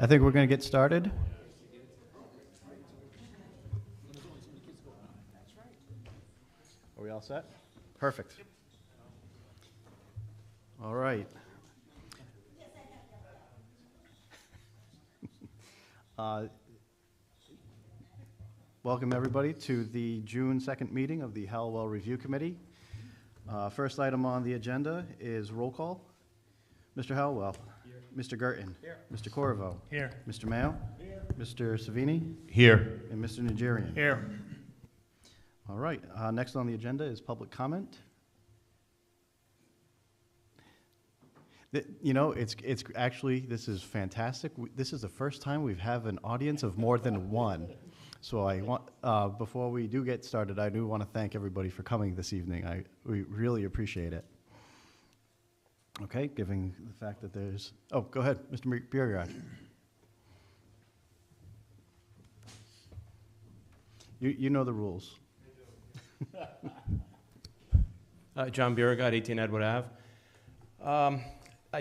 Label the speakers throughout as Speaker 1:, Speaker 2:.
Speaker 1: I think we're going to get started. Are we all set? Perfect. All right. Welcome, everybody, to the June 2nd meeting of the Halliwell Review Committee. First item on the agenda is roll call. Mr. Halliwell. Here. Mr. Gerton. Here. Mr. Corvo.
Speaker 2: Here.
Speaker 1: Mr. Mayo. Here. Mr. Savini.
Speaker 2: Here.
Speaker 1: And Mr. Nigerian.
Speaker 2: Here.
Speaker 1: All right. Next on the agenda is public comment. You know, it's actually, this is fantastic. This is the first time we've had an audience of more than one. So I want, before we do get started, I do want to thank everybody for coming this evening. We really appreciate it. Okay, given the fact that there's, oh, go ahead, Mr. Biergard. You know the rules.
Speaker 3: John Biergard, 18 Edward Ave.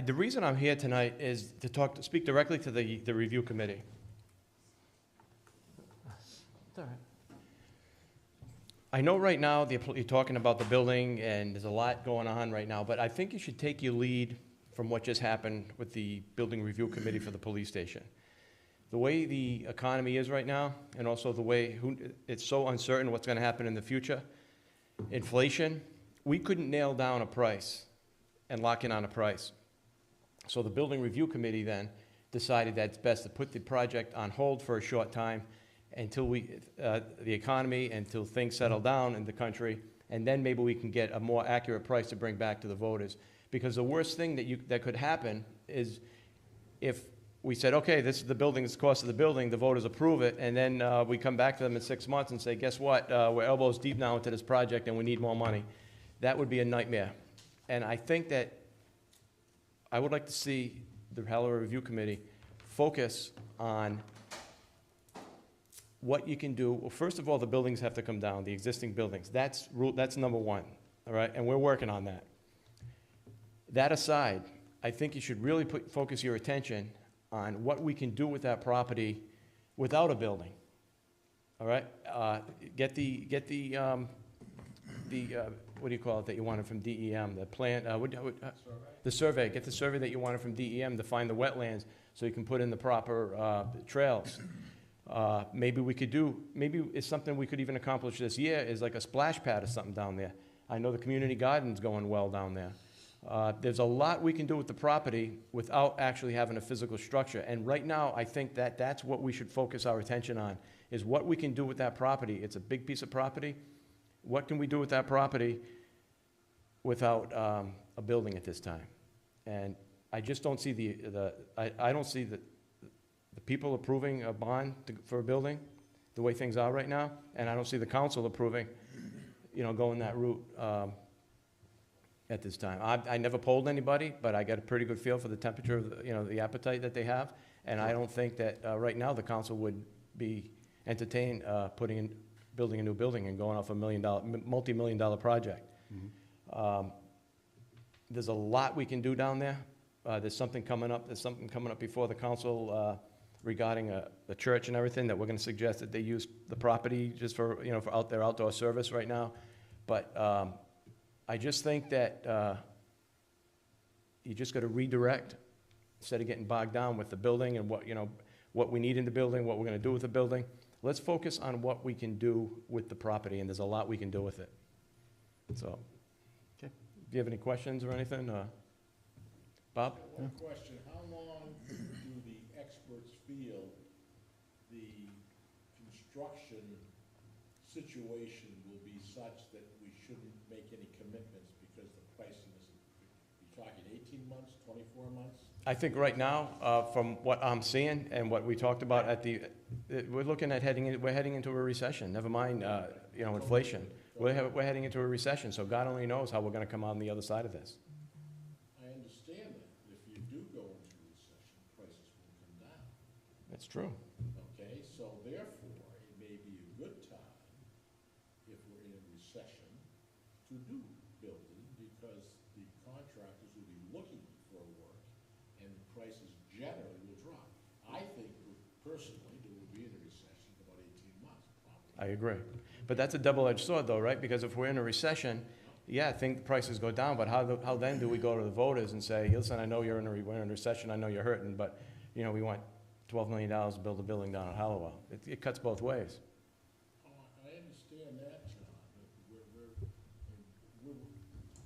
Speaker 3: The reason I'm here tonight is to speak directly to the review committee. It's all right. I know right now you're talking about the building and there's a lot going on right now, but I think you should take your lead from what just happened with the building review committee for the police station. The way the economy is right now, and also the way it's so uncertain what's going to happen in the future, inflation, we couldn't nail down a price and lock in on a price. So the building review committee then decided that it's best to put the project on hold for a short time until the economy, until things settle down in the country, and then maybe we can get a more accurate price to bring back to the voters. Because the worst thing that could happen is if we said, okay, this is the building, this is the cost of the building, the voters approve it, and then we come back to them in 6 months and say, guess what, we're elbows deep now into this project and we need more money. That would be a nightmare. And I think that I would like to see the Halliwell Review Committee focus on what you can do. Well, first of all, the buildings have to come down, the existing buildings. That's number one, all right? And we're working on that. That aside, I think you should really focus your attention on what we can do with that property without a building, all right? Get the what do you call it that you wanted from DEM, the plan, the survey. Get the survey that you wanted from DEM to find the wetlands so you can put in the proper trails. Maybe it's something we could even accomplish this year is like a splash pad or something down there. I know the community garden's going well down there. There's a lot we can do with the property without actually having a physical structure. And right now, I think that's what we should focus our attention on, is what we can do with that property. It's a big piece of property. What can we do with that property without a building at this time? And I just don't see I don't see the people approving a bond for a building the way things are right now, and I don't see the council approving, going that route at this time. I never polled anybody, but I got a pretty good feel for the temperature of the appetite that they have, and I don't think that right now the council would be entertained building a new building and going off a multi-million-dollar project. Mm-hmm. There's a lot we can do down there. There's something coming up. There's something coming up before the council regarding the church and everything that we're going to suggest that they use the property just for for their outdoor service right now. But I just think that you just got to redirect instead of getting bogged down with the building and what we need in the building, what we're going to do with the building. Let's focus on what we can do with the property, and there's a lot we can do with it. So, okay. Do you have any questions or anything? Bob?
Speaker 4: One question. How long do the experts feel the construction situation will be such that we shouldn't make any commitments because the pricing isn't? You're talking 18 months, 24 months?
Speaker 3: I think right now, from what I'm seeing and what we talked about we're looking at we're heading into a recession. Never mind, inflation. We're heading into a recession, so God only knows how we're going to come out on the other side of this.
Speaker 4: I understand that. If you do go into a recession, prices will come down.
Speaker 3: That's true.
Speaker 4: Okay, so therefore, it may be a good time, if we're in a recession, to do building because the contractors will be looking for work and the prices generally will drop. I think personally, that we'll be in a recession in about 18 months, probably.
Speaker 3: I agree. But that's a double-edged sword though, right? Because if we're in a recession, yeah, I think prices go down, but how then do we go to the voters and say, listen, I know we're in a recession, I know you're hurting, but, you know, we want $12 million to build a building down at Halliwell. It cuts both ways.
Speaker 4: Oh, I understand that, John,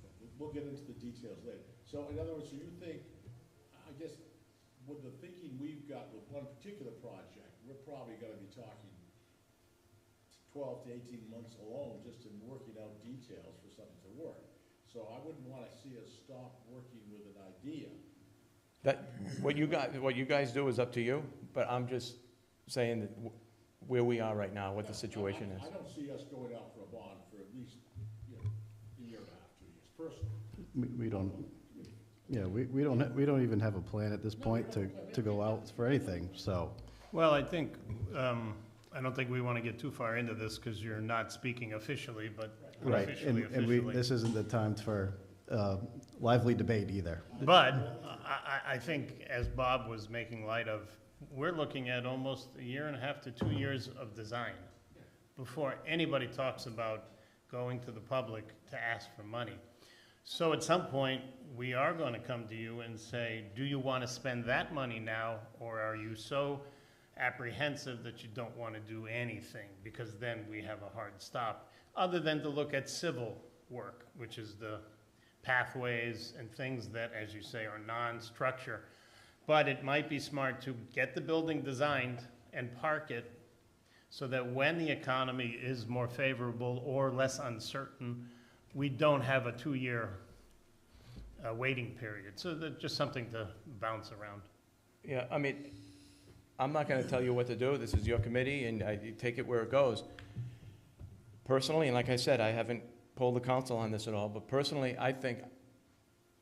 Speaker 4: but we'll get into the details later. So in other words, so you think, I guess, with the thinking we've got with one particular project, we're probably gonna be talking 12 to 18 months alone just in working out details for something to work. So I wouldn't wanna see us stop working with an idea.
Speaker 3: That, what you guys do is up to you, but I'm just saying that where we are right now, what the situation is.
Speaker 4: I don't see us going out for a bond for at least, you know, a year and a half, 2 years, personally.
Speaker 1: We don't, yeah, we don't even have a plan at this point to go out for anything, so.
Speaker 2: Well, I think, I don't think we want to get too far into this because you're not speaking officially, but
Speaker 1: Right,
Speaker 2: officially.
Speaker 1: and this isn't the time for lively debate either.
Speaker 2: But I think, as Bob was making light of, we're looking at almost a year and a half to 2 years of design before anybody talks about going to the public to ask for money. So at some point, we are going to come to you and say, do you want to spend that money now, or are you so apprehensive that you don't want to do anything? Because then we have a hard stop, other than to look at civil work, which is the pathways and things that, as you say, are non-structure. But it might be smart to get the building designed and park it so that when the economy is more favorable or less uncertain, we don't have a 2-year waiting period. So that's just something to bounce around.
Speaker 3: Yeah, I mean, I'm not gonna tell you what to do. This is your committee, and you take it where it goes. Personally, and like I said, I haven't polled the council on this at all, but personally, I think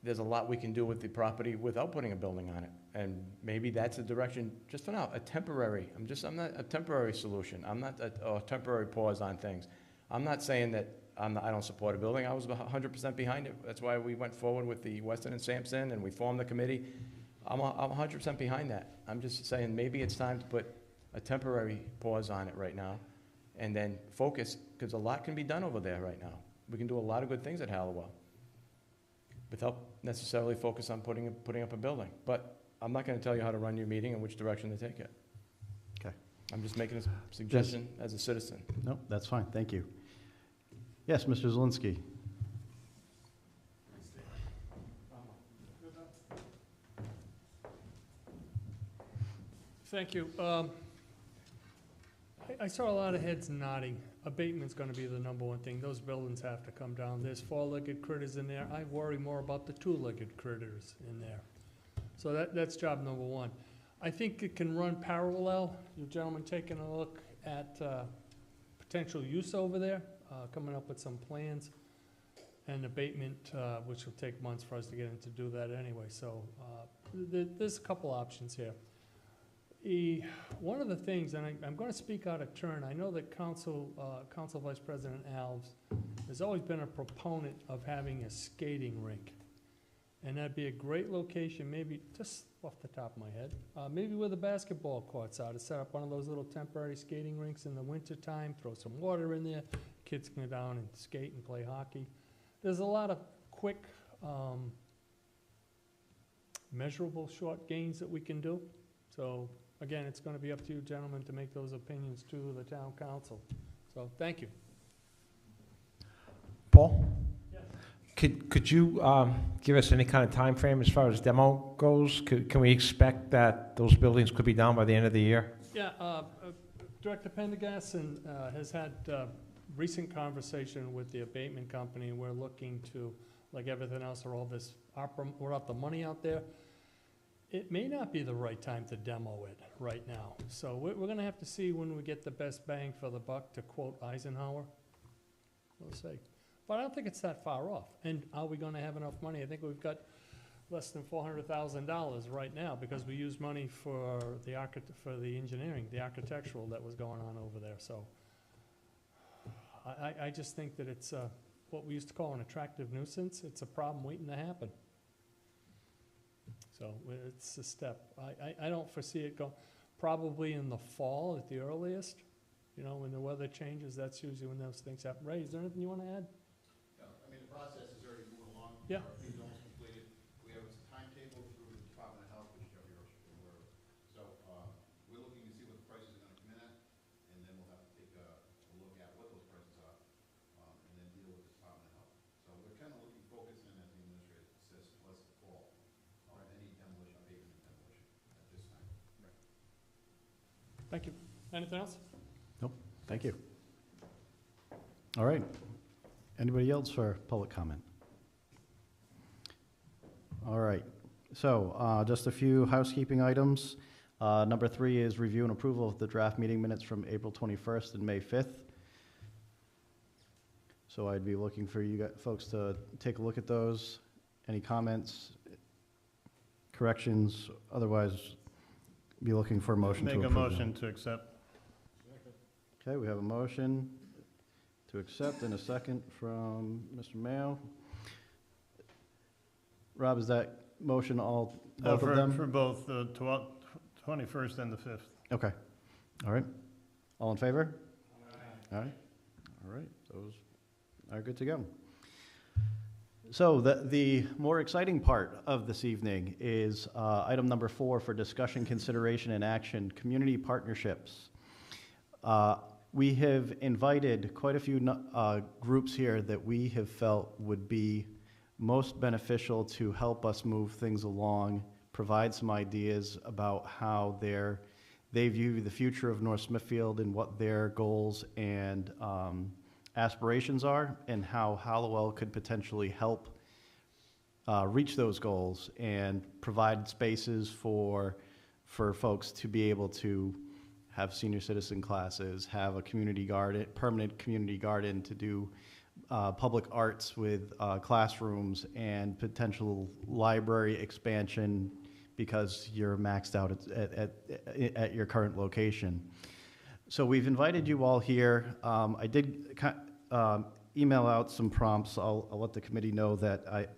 Speaker 3: there's a lot we can do with the property without putting a building on it. And maybe that's a direction, just for now, a temporary, I'm not a temporary solution. I'm not a temporary pause on things. I'm not saying that I don't support a building. I was 100% behind it. That's why we went forward with the Weston and Sampson, and we formed the committee. I'm 100% behind that. I'm just saying maybe it's time to put a temporary pause on it right now and then focus, because a lot can be done over there right now. We can do a lot of good things at Halliwell without necessarily focus on putting up a building. But I'm not going to tell you how to run your meeting and which direction to take it.
Speaker 1: Okay.
Speaker 3: I'm just making a suggestion as a citizen.
Speaker 1: No, that's fine, thank you. Yes, Mr. Zelinski.
Speaker 5: Thank you. I saw a lot of heads nodding. Abatement's gonna be the #1 thing. Those buildings have to come down. There's 4-legged critters in there. I worry more about the 2-legged critters in there. So that's job #1. I think it can run parallel. You gentlemen taking a look at potential use over there, coming up with some plans, and abatement, which will take months for us to get in to do that anyway. So there's a couple options here. One of the things, and I'm going to speak out of turn, I know that Council Vice President Alves has always been a proponent of having a skating rink. And that'd be a great location, maybe just off the top of my head, maybe where the basketball courts are, to set up one of those little temporary skating rinks in the wintertime, throw some water in there, kids can go down and skate and play hockey. There's a lot of quick, measurable short gains that we can do. So again, it's going to be up to you gentlemen to make those opinions to the town council. So thank you.
Speaker 6: Paul? Could you give us any kind of time frame as far as demo goes? Can we expect that those buildings could be down by the end of the year?
Speaker 5: Yeah, Director Pendergast has had recent conversation with the abatement company, and we're looking to, like everything else, or all this we're out the money out there. It may not be the right time to demo it right now. So we're going to have to see when we get the best bang for the buck, to quote Eisenhower. We'll see. But I don't think it's that far off. And are we going to have enough money? I think we've got less than $400,000 right now because we used money for the engineering, the architectural that was going on over there. So I just think that it's what we used to call an attractive nuisance. It's a problem waiting to happen. So it's a step. I don't foresee it going. probably in the fall at the earliest. You know, when the weather changes, that's usually when those things happen. Ray, is there anything you want to add?
Speaker 7: No, I mean, the process is already moving along.
Speaker 5: Yeah.
Speaker 7: RFP is almost completed. We have a timetable through the Department of Health, which you're aware of. So, we're looking to see what the prices are gonna come in at, and then we'll have to take a look at what those prices are, and then deal with the Department of Health. So we're kinda looking, focusing, as the administrator says, towards the fall, on any demolition, pavement demolition at this time.
Speaker 5: Thank you. Anything else?
Speaker 1: Thank you. All right. Anybody else for public comment? All right. So just a few housekeeping items. Number 3 is review and approval of the draft meeting minutes from April 21st and May 5th. So I'd be looking for you folks to take a look at those. Any comments, corrections? Otherwise, be looking for a motion to
Speaker 2: Make
Speaker 1: approve
Speaker 2: a
Speaker 1: them.
Speaker 2: motion to accept.
Speaker 1: Okay, we have a motion to accept and a second from Mr. Mayo. Rob, is that motion all, both of them?
Speaker 2: For both the 21st and the 5th.
Speaker 1: Okay, all right. All in favor? All right, those are good to go. So the more exciting part of this evening is item number 4 for discussion, consideration, and action, community partnerships. We have invited quite a few groups here that we have felt would be most beneficial to help us move things along, provide some ideas about how they view the future of North Smithfield and what their goals and aspirations are, and how Halliwell could potentially help reach those goals and provide spaces for folks to be able to have senior citizen classes, have a community garden, permanent community garden, to do public arts with classrooms, and potential library expansion because you're maxed out at your current location. So we've invited you all here. I did email out some prompts. I'll let the committee know that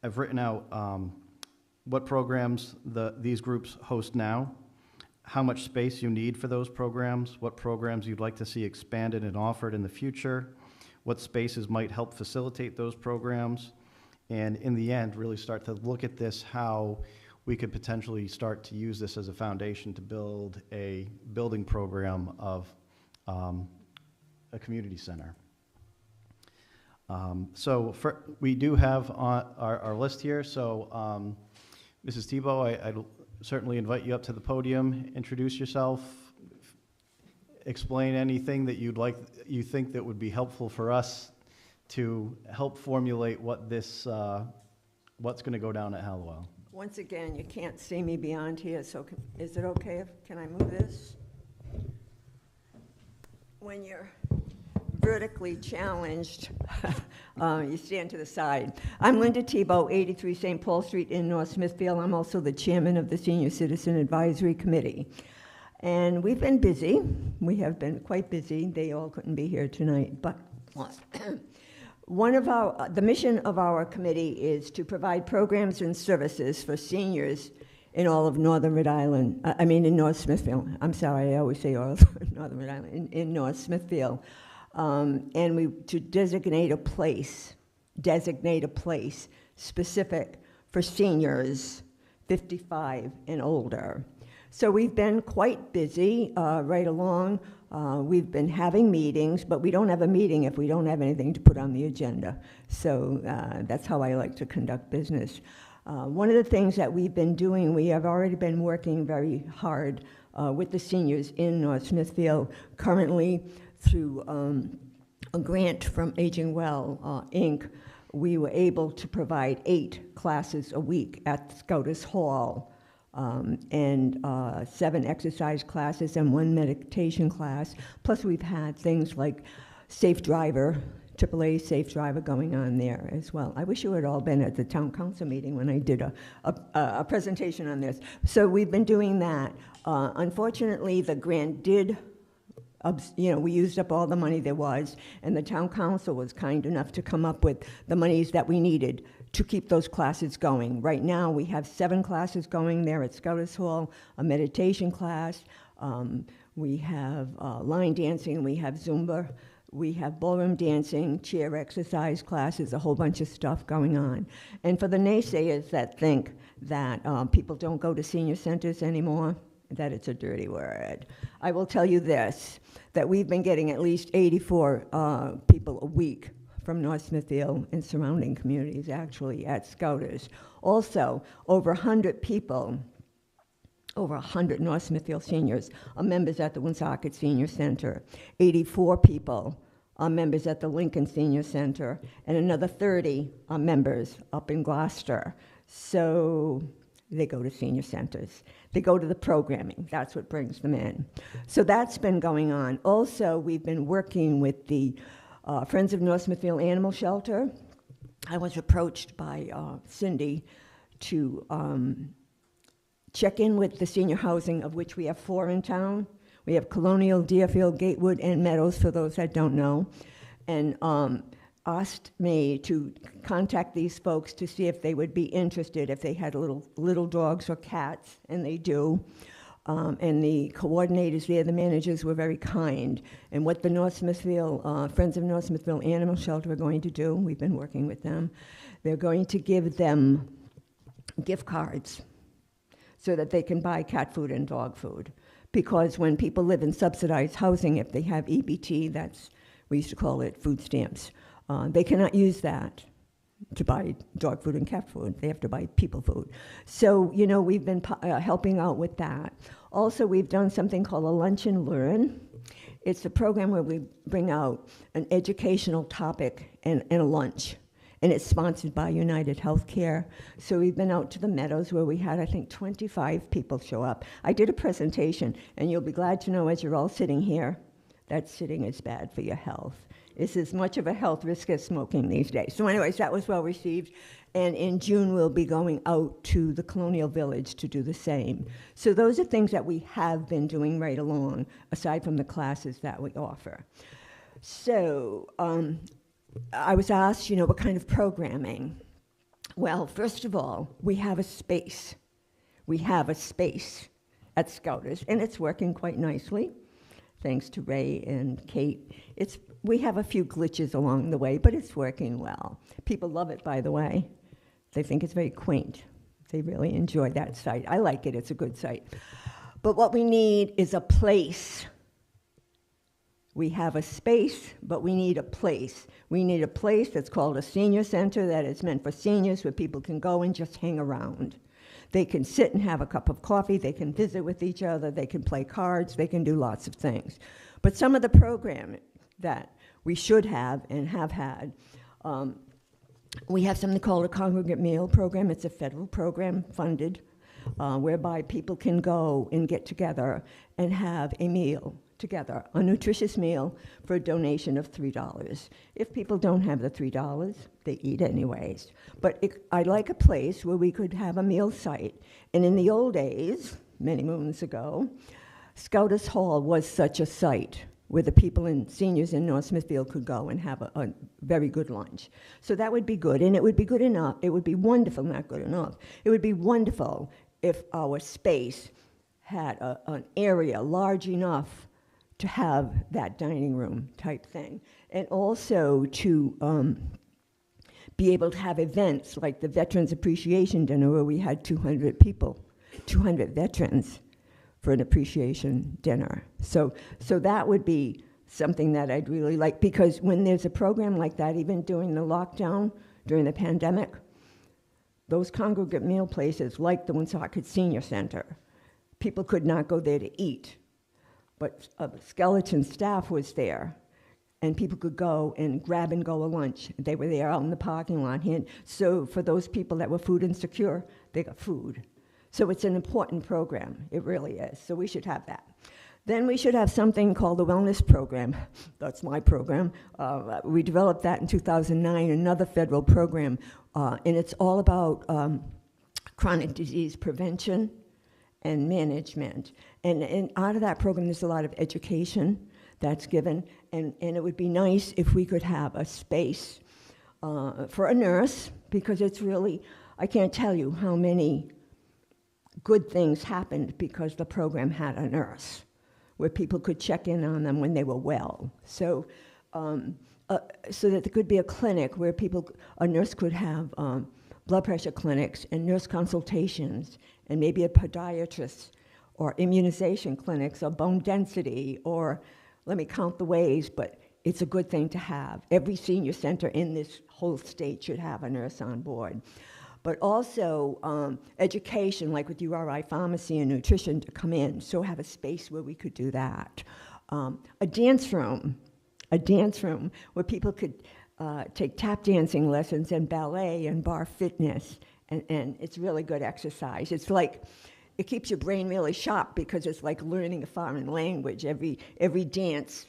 Speaker 1: I've written out what programs these groups host now, how much space you need for those programs, what programs you'd like to see expanded and offered in the future, what spaces might help facilitate those programs, and in the end, really start to look at this, how we could potentially start to use this as a foundation to build a building program of a community center. We do have on our list here, so Mrs. Tebow, I'd certainly invite you up to the podium, introduce yourself, explain anything that you think that would be helpful for us to help formulate what this, what's going to go down at Halliwell.
Speaker 8: Once again, you can't see me beyond here, so is it okay can I move this? When you're vertically challenged, you stand to the side. I'm Linda Tebow, 83 St. Paul Street in North Smithfield. I'm also the chairman of the Senior Citizen Advisory Committee. And we've been busy. We have been quite busy. They all couldn't be here tonight, but the mission of our committee is to provide programs and services for seniors in all of Northern Rhode Island, in North Smithfield. I'm sorry, I always say all of Northern Rhode Island, in North Smithfield. And to designate a place specific for seniors 55 and older. So we've been quite busy right along. We've been having meetings, but we don't have a meeting if we don't have anything to put on the agenda. So that's how I like to conduct business. One of the things that we've been doing, we have already been working very hard with the seniors in North Smithfield, currently through a grant from Aging Well, Inc., we were able to provide 8 classes a week at Scouters Hall, and 7 exercise classes and 1 meditation class. Plus we've had things like Safe Driver, AAA Safe Driver going on there as well. I wish you had all been at the town council meeting when I did a presentation on this. So we've been doing that. Unfortunately, the grant did, we used up all the money there was, and the town council was kind enough to come up with the monies that we needed to keep those classes going. Right now, we have 7 classes going there at Scouters Hall, a meditation class, we have line dancing, we have Zumba, we have ballroom dancing, chair exercise classes, a whole bunch of stuff going on. And for the naysayers that think that people don't go to senior centers anymore, that it's a dirty word, I will tell you this, that we've been getting at least 84 people a week from North Smithfield and surrounding communities, actually, at Scouters. Also, over 100 people, over 100 North Smithfield seniors are members at the Woonsocket Senior Center. 84 people are members at the Lincoln Senior Center, and another 30 are members up in Gloucester. So they go to senior centers. They go to the programming. That's what brings them in. So that's been going on. Also, we've been working with the Friends of North Smithfield Animal Shelter. I was approached by Cindy to check in with the senior housing, of which we have 4 in town. We have Colonial, Deerfield, Gatewood, and Meadows, for those that don't know, and asked me to contact these folks to see if they would be interested if they had little dogs or cats, and they do. And the coordinators there, the managers, were very kind. And what the North Smithfield, Friends of North Smithfield Animal Shelter are going to do, we've been working with them, they're going to give them gift cards so that they can buy cat food and dog food. Because when people live in subsidized housing, if they have EBT, that's, we used to call it food stamps, they cannot use that to buy dog food and cat food. They have to buy people food. So, you know, we've been helping out with that. Also, we've done something called a Lunch and Learn. It's a program where we bring out an educational topic and a lunch. And it's sponsored by United Healthcare. So we've been out to the Meadows where we had, I think, 25 people show up. I did a presentation, and you'll be glad to know as you're all sitting here, that sitting is bad for your health. It's as much of a health risk as smoking these days. So anyways, that was well received. And in June, we'll be going out to the Colonial Village to do the same. So those are things that we have been doing right along, aside from the classes that we offer. So I was asked, you know, what kind of programming? Well, first of all, we have a space. We have a space at Scouters, and it's working quite nicely, thanks to Ray and Kate. We have a few glitches along the way, but it's working well. People love it, by the way. They think it's very quaint. They really enjoy that site. I like it. It's a good site. But what we need is a place. We have a space, but we need a place. We need a place that's called a senior center, that is meant for seniors, where people can go and just hang around. They can sit and have a cup of coffee. They can visit with each other. They can play cards. They can do lots of things. But some of the programming that we should have and have had, we have something called a Congregate meal program. It's a federal program funded, whereby people can go and get together and have a meal together, a nutritious meal for a donation of $3. If people don't have the $3, they eat anyways. But I'd like a place where we could have a meal site. And in the old days, many moons ago, Scouters Hall was such a site where the people and seniors in North Smithfield could go and have a very good lunch. So that would be good, and it would be good enough. It would be wonderful, not good enough. It would be wonderful if our space had an area large enough to have that dining room type thing, and also to be able to have events like the Veterans Appreciation Dinner, where we had 200 people, 200 veterans for an appreciation dinner. So that would be something that I'd really like, because when there's a program like that, even during the lockdown, during the pandemic, those congregate meal places, like the Woonsocket Senior Center, people could not go there to eat. But a skeleton staff was there, and people could go and grab and go a lunch. They were there out in the parking lot. So for those people that were food insecure, they got food. So it's an important program. It really is. So we should have that. Then we should have something called the Wellness Program. That's my program. We developed that in 2009, another federal program, and it's all about chronic disease prevention and management. And out of that program, there's a lot of education that's given, and it would be nice if we could have a space for a nurse, because it's really, I can't tell you how many good things happened because the program had a nurse, where people could check in on them when they were well. So that there could be a clinic where a nurse could have blood pressure clinics and nurse consultations, and maybe a podiatrist, or immunization clinics, or bone density, or let me count the ways, but it's a good thing to have. Every senior center in this whole state should have a nurse on board. But also education, like with URI pharmacy and nutrition, to come in, so have a space where we could do that. A dance room where people could take tap dancing lessons and ballet and bar fitness, and it's really good exercise. It's like, it keeps your brain really sharp because it's like learning a foreign language. Every dance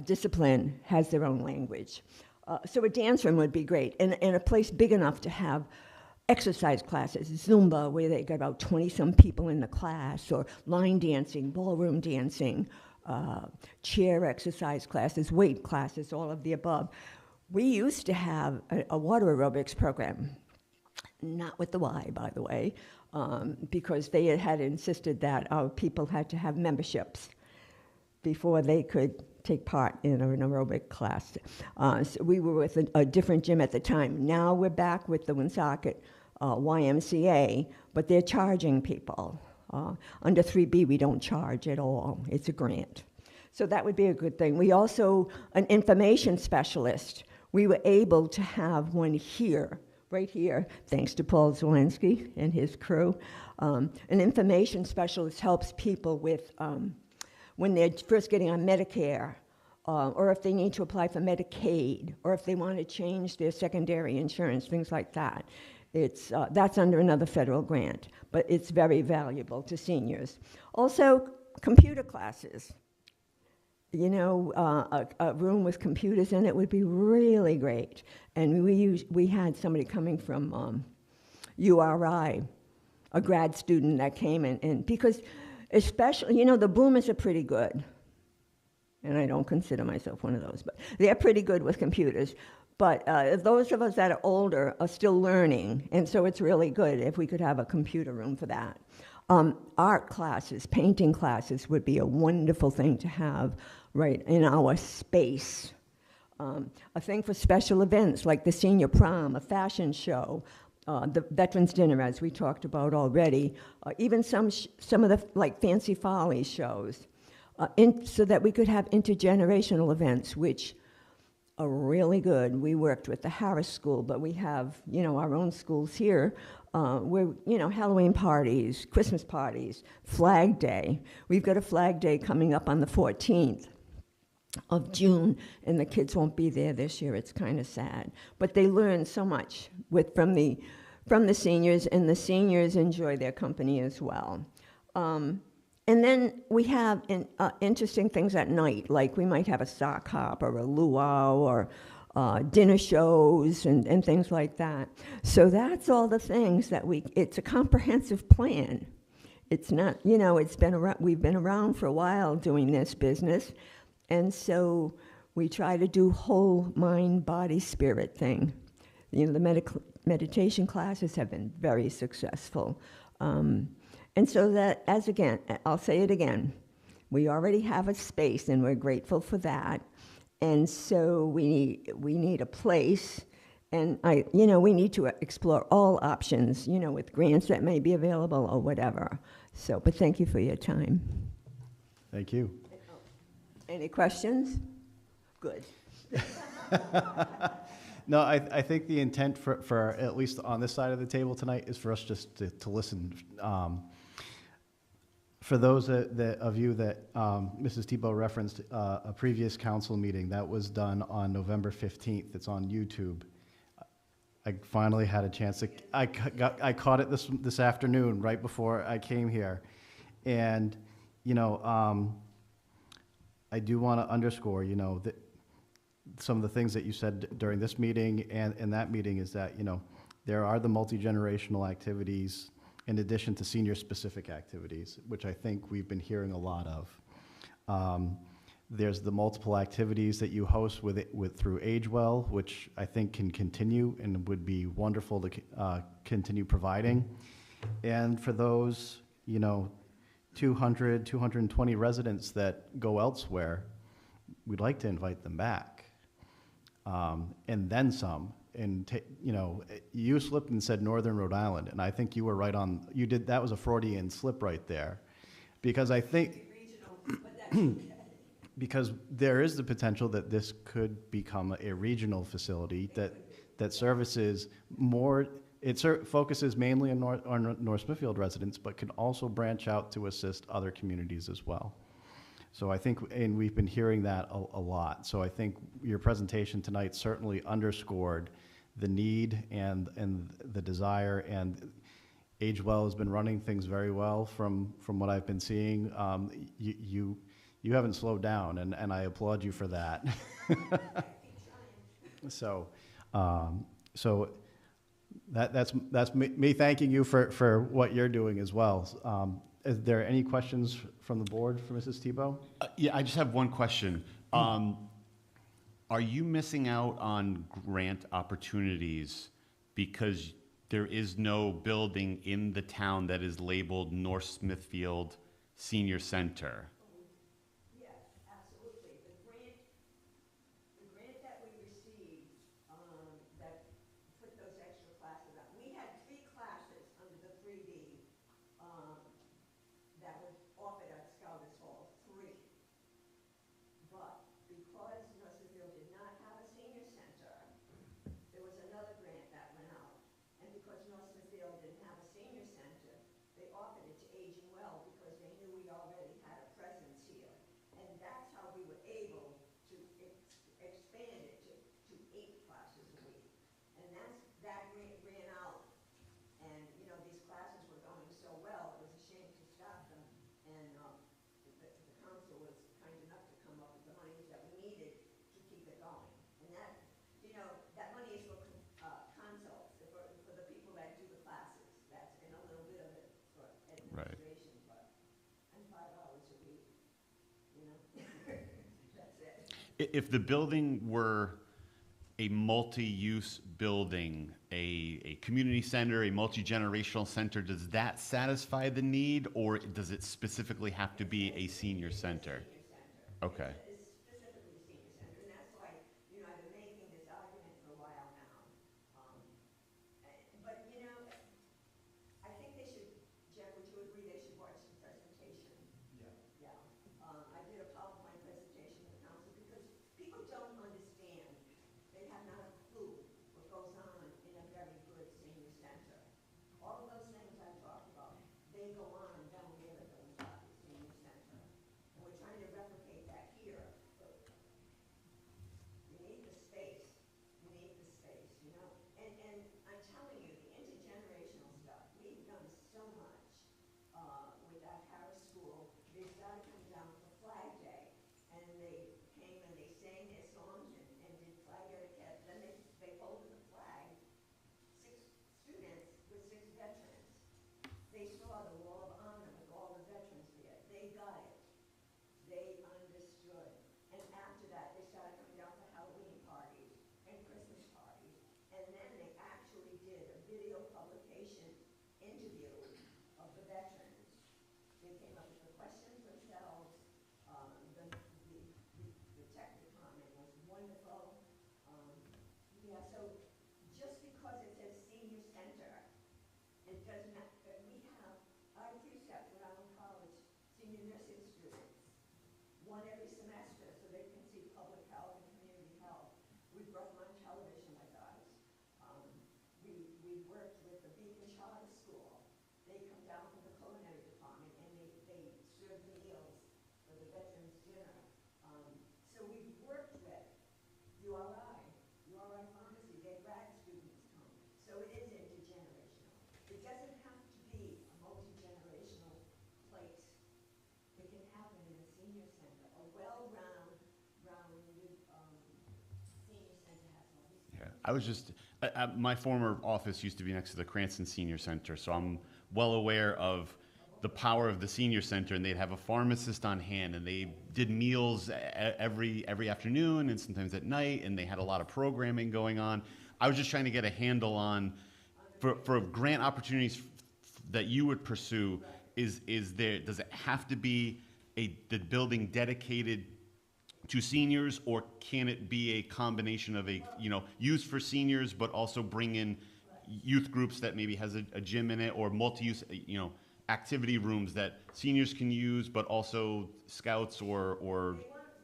Speaker 8: discipline has their own language. So a dance room would be great, and a place big enough to have exercise classes, Zumba, where they got about 20-some people in the class, or line dancing, ballroom dancing, chair exercise classes, weight classes, all of the above. We used to have a water aerobics program, not with the Y, by the way, because they had insisted that our people had to have memberships before they could take part in an aerobic class. So we were with a different gym at the time. Now we're back with the Woonsocket YMCA, but they're charging people. Under 3B, we don't charge at all. It's a grant. So that would be a good thing. We also, an information specialist, we were able to have one here, right here, thanks to Paul Zelensky and his crew. An information specialist helps people with when they're first getting on Medicare, or if they need to apply for Medicaid, or if they want to change their secondary insurance, things like that. That's under another federal grant, but it's very valuable to seniors. Also, computer classes. You know, a room with computers in it would be really great. And we had somebody coming from URI, a grad student that came in, because especially, you know, the boomers are pretty good. And I don't consider myself one of those, but they're pretty good with computers. But those of us that are older are still learning, and so it's really good if we could have a computer room for that. Art classes, painting classes would be a wonderful thing to have right in our space. A thing for special events like the senior prom, a fashion show, the Veterans Dinner, as we talked about already, even some of the like Fancy Follies shows, so that we could have intergenerational events, which are really good. We worked with the Harris School, but we have, you know, our own schools here, where, you know, Halloween parties, Christmas parties, Flag Day. We've got a Flag Day coming up on the 14th of June, and the kids won't be there this year. It's kind of sad. But they learn so much from the seniors, and the seniors enjoy their company as well. And then we have interesting things at night, like we might have a sock hop or a luau or dinner shows and things like that. So that's all the things that it's a comprehensive plan. It's not, you know, we've been around for a while doing this business, and so we try to do whole mind, body, spirit thing. You know, the meditation classes have been very successful. And so that, I'll say it again, we already have a space, and we're grateful for that. And so we need a place, and we need to explore all options, you know, with grants that may be available or whatever. So, but thank you for your time.
Speaker 1: Thank you.
Speaker 8: Any questions? Good.
Speaker 1: No, I think the intent for at least on this side of the table tonight is for us just to listen. For those of you that Mrs. Tebow referenced a previous council meeting that was done on November 15th. It's on YouTube. I finally had a chance to. I caught it this afternoon right before I came here, and you know, I do want to underscore, you know, that some of the things that you said during this meeting and that meeting is that, you know, there are the multi-generational activities in addition to senior-specific activities, which I think we've been hearing a lot of. There's the multiple activities that you host through AgeWell, which I think can continue and would be wonderful to continue providing. And for those, 200, 220 residents that go elsewhere, we'd like to invite them back. And then some. And, you slipped and said Northern Rhode Island, and I think you were right on, that was a Freudian slip right there. Because I think, because there is the potential that this could become a regional facility that services more, focuses mainly on North Smithfield residents, but can also branch out to assist other communities as well. So I think, and we've been hearing that a lot. So I think your presentation tonight certainly underscored the need and the desire, and AgeWell has been running things very well from what I've been seeing. You haven't slowed down, and I applaud you for that. So that's me thanking you for what you're doing as well. Is there any questions from the board for Mrs. Tebow?
Speaker 9: Yeah, I just have one question. Are you missing out on grant opportunities because there is no building in the town that is labeled North Smithfield Senior Center?
Speaker 8: Yes, absolutely. The grant that we received, that put those extra classes up, we had 3 classes under the 3D, that was offered at Scouters Hall, 3. But because Northfield did not have a senior center, there was another grant that went out. And because Northfield didn't have a senior center, they offered it to Aging Well because they knew we already had a presence here. And that's how we were able to expand it to 8 classes a week. And that grant ran out. And, these classes were going so well, it was a shame to stop them. And the council was kind enough to come up with the monies that we needed to keep it going. And that money is for consults, for the people that do the classes. That's, and a little bit of it for administration, but, and $5 a week, that's it.
Speaker 9: If the building were a multi-use building, a community center, a multi-generational center, does that satisfy the need, or does it specifically have to be a senior center? Okay.
Speaker 8: It's specifically senior center, and that's why, I've been making this argument for a while now. But, I think they should, Jeff, would you agree they should watch the presentation? Yeah. Yeah. I did a PowerPoint presentation to the council because people don't understand. They have not a clue what goes on in a very good senior center. All of those things I talked about, they go on down there at the senior center. And we're trying to replicate that here. But you need the space. You need the space, And I'm telling you, the intergenerational stuff, we've done so much with that Harris School. They started coming down for Flag Day, and they came and they sang their songs and did flag etiquette. Then they folded the flag, 6 students with 6 veterans. They saw the wall of honor with all the veterans there. They got it. They understood. And after that, they started coming down for Halloween parties and Christmas parties. And then they actually did a video publication interview of the veterans. They came up with the questions themselves. The tech department was wonderful. So just because it says senior center, it does not, we have our precepts when I'm in college, senior nursing students, one every semester so they can see public health and community health. We brought them on television with us. We worked with the Beacon Charter School. They come down from the culinary department and they serve the meals for the veterans dinner. So we've worked with URI Pharmacy, their grad students come. So it is intergenerational. It doesn't have to be a multi-generational place. It can happen in a senior center, a well-rounded senior center has all these things.
Speaker 9: Yeah, I was just, my former office used to be next to the Cranston Senior Center, so I'm well aware of the power of the senior center, and they'd have a pharmacist on hand, and they did meals every afternoon and sometimes at night, and they had a lot of programming going on. I was just trying to get a handle on, for grant opportunities that you would pursue, does it have to be the building dedicated to seniors, or can it be a combination of used for seniors, but also bring in youth groups that maybe has a gym in it, or multi-use, activity rooms that seniors can use, but also scouts or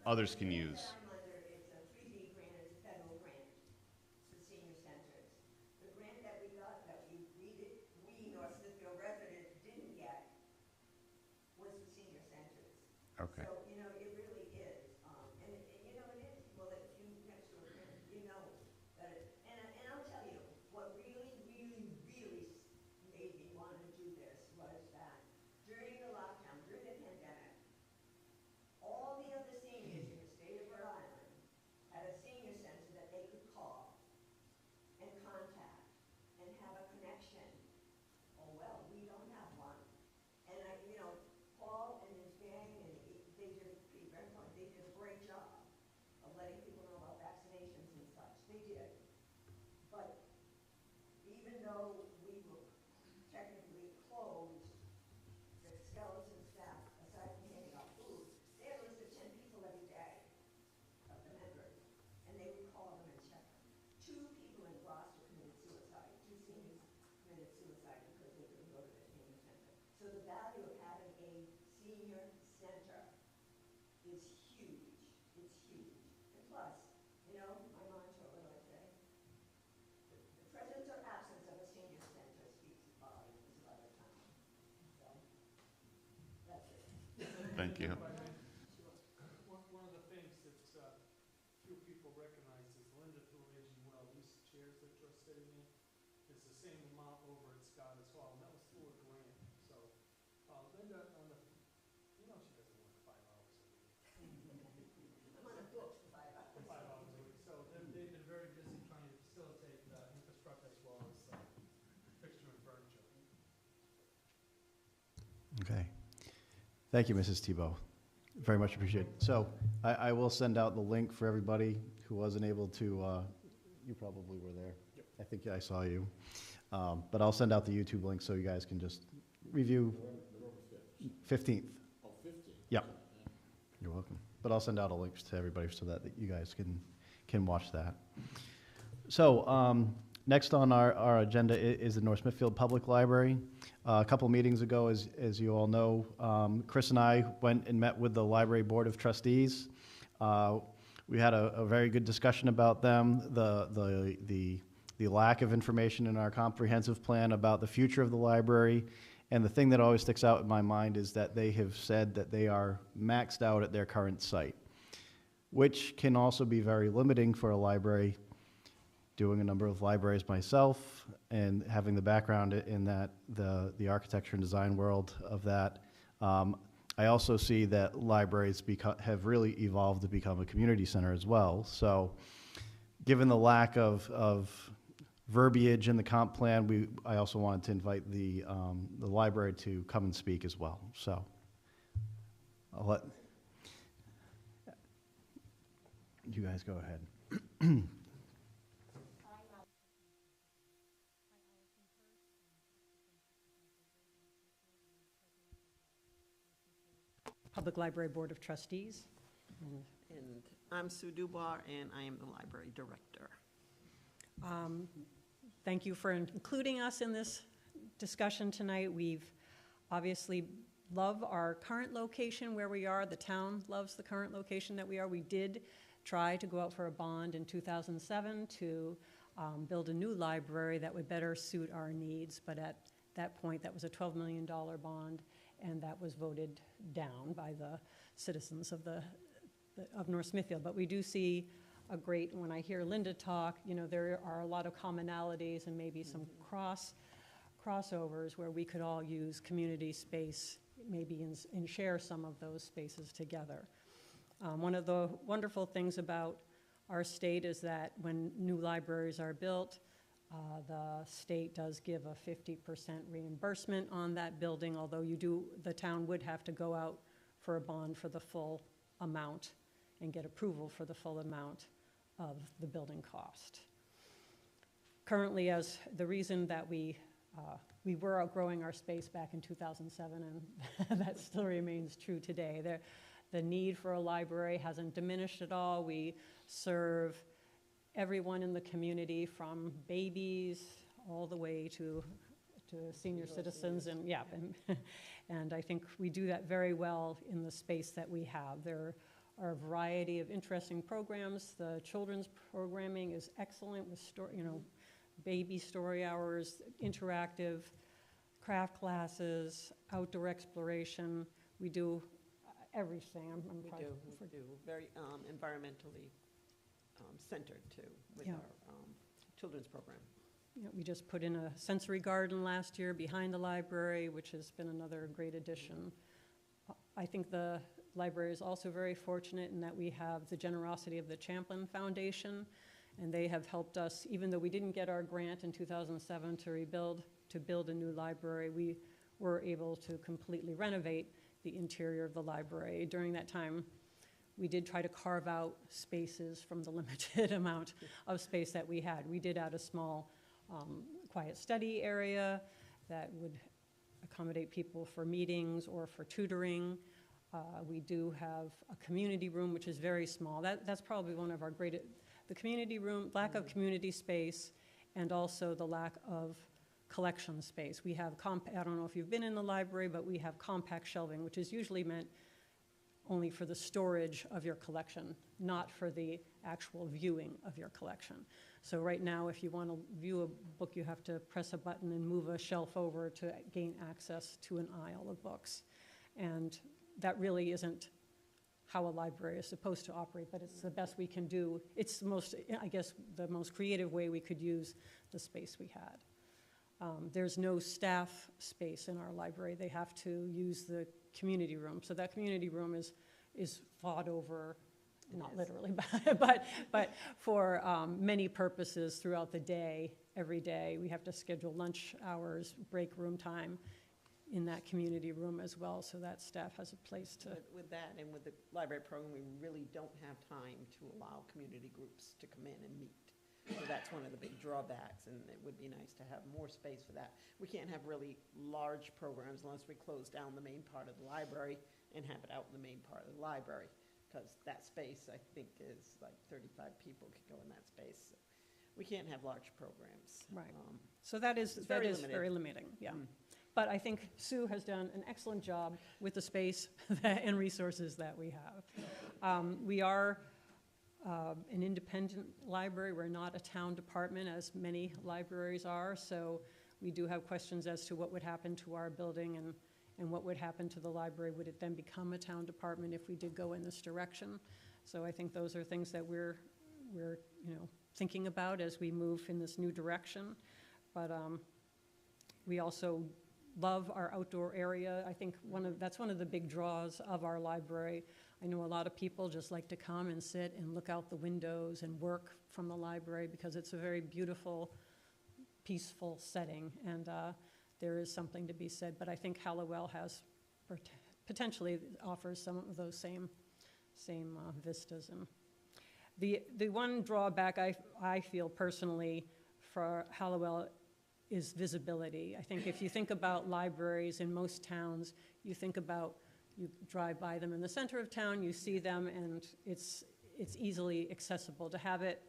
Speaker 9: others can use?
Speaker 8: It's a 3D grant, it's a federal grant for senior centers. The grant that we got, that we North Smithfield residents didn't get, was for senior centers.
Speaker 9: Okay.
Speaker 8: So, it really is, and it is, well, if you next to a grant, that it, and I'll tell you, what really, really, really made me want to do this was that during the lockdown, during the pandemic, all the other seniors in the state of Rhode Island had a senior center that they could call and contact and have a connection. Oh, well, we don't have one. And Paul and his gang, and they did a great job of letting people know about vaccinations and such. They did. But even though we were technically closed, the skeleton staff, aside from handing out food, they had a list of 10 people every day of the members, and they would call them and check them. 2 people in Gloucester committed suicide. 2 seniors committed suicide because they couldn't go to the senior center. So the value of having a senior center is huge. It's huge. And plus, my mantra, what do I say? The presence or absence of a senior center speaks volumes of other towns. So, that's it.
Speaker 9: Thank you.
Speaker 5: One of the things that few people recognize is Linda through Aging Well, these chairs that you're sitting in, is the same amount over at Scottish Hall, and that was through a grant. So, Linda, she doesn't work 5 hours a week.
Speaker 8: I'm on a book for 5 hours.
Speaker 5: 5 hours a week. So they've been very busy trying to facilitate infrastructure as well as fixture and furniture.
Speaker 1: Okay. Thank you, Mrs. Tebow. Very much appreciated. So I will send out the link for everybody who wasn't able to, you probably were there.
Speaker 4: Yep.
Speaker 1: I think I saw you. But I'll send out the YouTube link so you guys can just review.
Speaker 4: November
Speaker 1: 15th.
Speaker 4: Oh, 15?
Speaker 1: Yep. You're welcome. But I'll send out a link to everybody so that you guys can watch that. So next on our agenda is the North Smithfield Public Library. A couple meetings ago, as you all know, Chris and I went and met with the Library Board of Trustees. We had a very good discussion about them, the lack of information in our comprehensive plan about the future of the library. And the thing that always sticks out in my mind is that they have said that they are maxed out at their current site, which can also be very limiting for a library. Doing a number of libraries myself and having the background in that, the architecture and design world of that, I also see that libraries have really evolved to become a community center as well. So given the lack of verbiage in the comp plan, I also wanted to invite the library to come and speak as well. So I'll let you guys go ahead.
Speaker 10: Public Library Board of Trustees.
Speaker 11: And I'm Sue Dubois, and I am the library director.
Speaker 10: Thank you for including us in this discussion tonight. We've obviously love our current location where we are. The town loves the current location that we are. We did try to go out for a bond in 2007 to build a new library that would better suit our needs, but at that point, that was a $12 million bond, and that was voted down by the citizens of North Smithfield. But we do see when I hear Linda talk, there are a lot of commonalities and maybe some crossovers where we could all use community space, maybe and share some of those spaces together. One of the wonderful things about our state is that when new libraries are built, The state does give a 50% reimbursement on that building, although the town would have to go out for a bond for the full amount and get approval for the full amount of the building cost. Currently, as the reason that we were outgrowing our space back in 2007, and that still remains true today. The need for a library hasn't diminished at all. We serve everyone in the community, from babies all the way to senior citizens, and yeah, and I think we do that very well in the space that we have. There are a variety of interesting programs. The children's programming is excellent with baby story hours, interactive craft classes, outdoor exploration. We do everything.
Speaker 11: We do, very environmentally centered too, with
Speaker 10: Yeah.
Speaker 11: our children's program.
Speaker 10: We just put in a sensory garden last year behind the library, which has been another great addition. I think the library is also very fortunate in that we have the generosity of the Champlin Foundation, and they have helped us, even though we didn't get our grant in 2007 to build a new library, we were able to completely renovate the interior of the library. During that time, we did try to carve out spaces from the limited amount of space that we had. We did add a small quiet study area that would accommodate people for meetings or for tutoring. We do have a community room, which is very small. That's probably one of our greatest, the community room, lack of community space, and also the lack of collection space. We have, I don't know if you've been in the library, but we have compact shelving, which is usually meant only for the storage of your collection, not for the actual viewing of your collection. So right now, if you want to view a book, you have to press a button and move a shelf over to gain access to an aisle of books. And that really isn't how a library is supposed to operate, but it's the best we can do. It's the most, I guess, the most creative way we could use the space we had. There's no staff space in our library. They have to use the community room. So that community room is fought over, not literally, but for many purposes throughout the day, every day. We have to schedule lunch hours, break room time in that community room as well, so that staff has a place to.
Speaker 11: With that and with the library program, we really don't have time to allow community groups to come in and meet. So that's one of the big drawbacks, and it would be nice to have more space for that. We can't have really large programs unless we close down the main part of the library and have it out in the main part of the library, because that space, I think, is like 35 people could go in that space. We can't have large programs.
Speaker 10: Right. So that is very limiting, yeah. But I think Sue has done an excellent job with the space and resources that we have. We are an independent library. We're not a town department, as many libraries are, so we do have questions as to what would happen to our building and what would happen to the library. Would it then become a town department if we did go in this direction? So I think those are things that we're thinking about as we move in this new direction. But we also love our outdoor area. I think that's one of the big draws of our library. I know a lot of people just like to come and sit and look out the windows and work from the library because it's a very beautiful, peaceful setting, and there is something to be said. But I think Halliwell has potentially offers some of those same vistas. And the one drawback I feel personally for Halliwell is visibility. I think if you think about libraries in most towns, you drive by them in the center of town, you see them, and it's easily accessible. To have it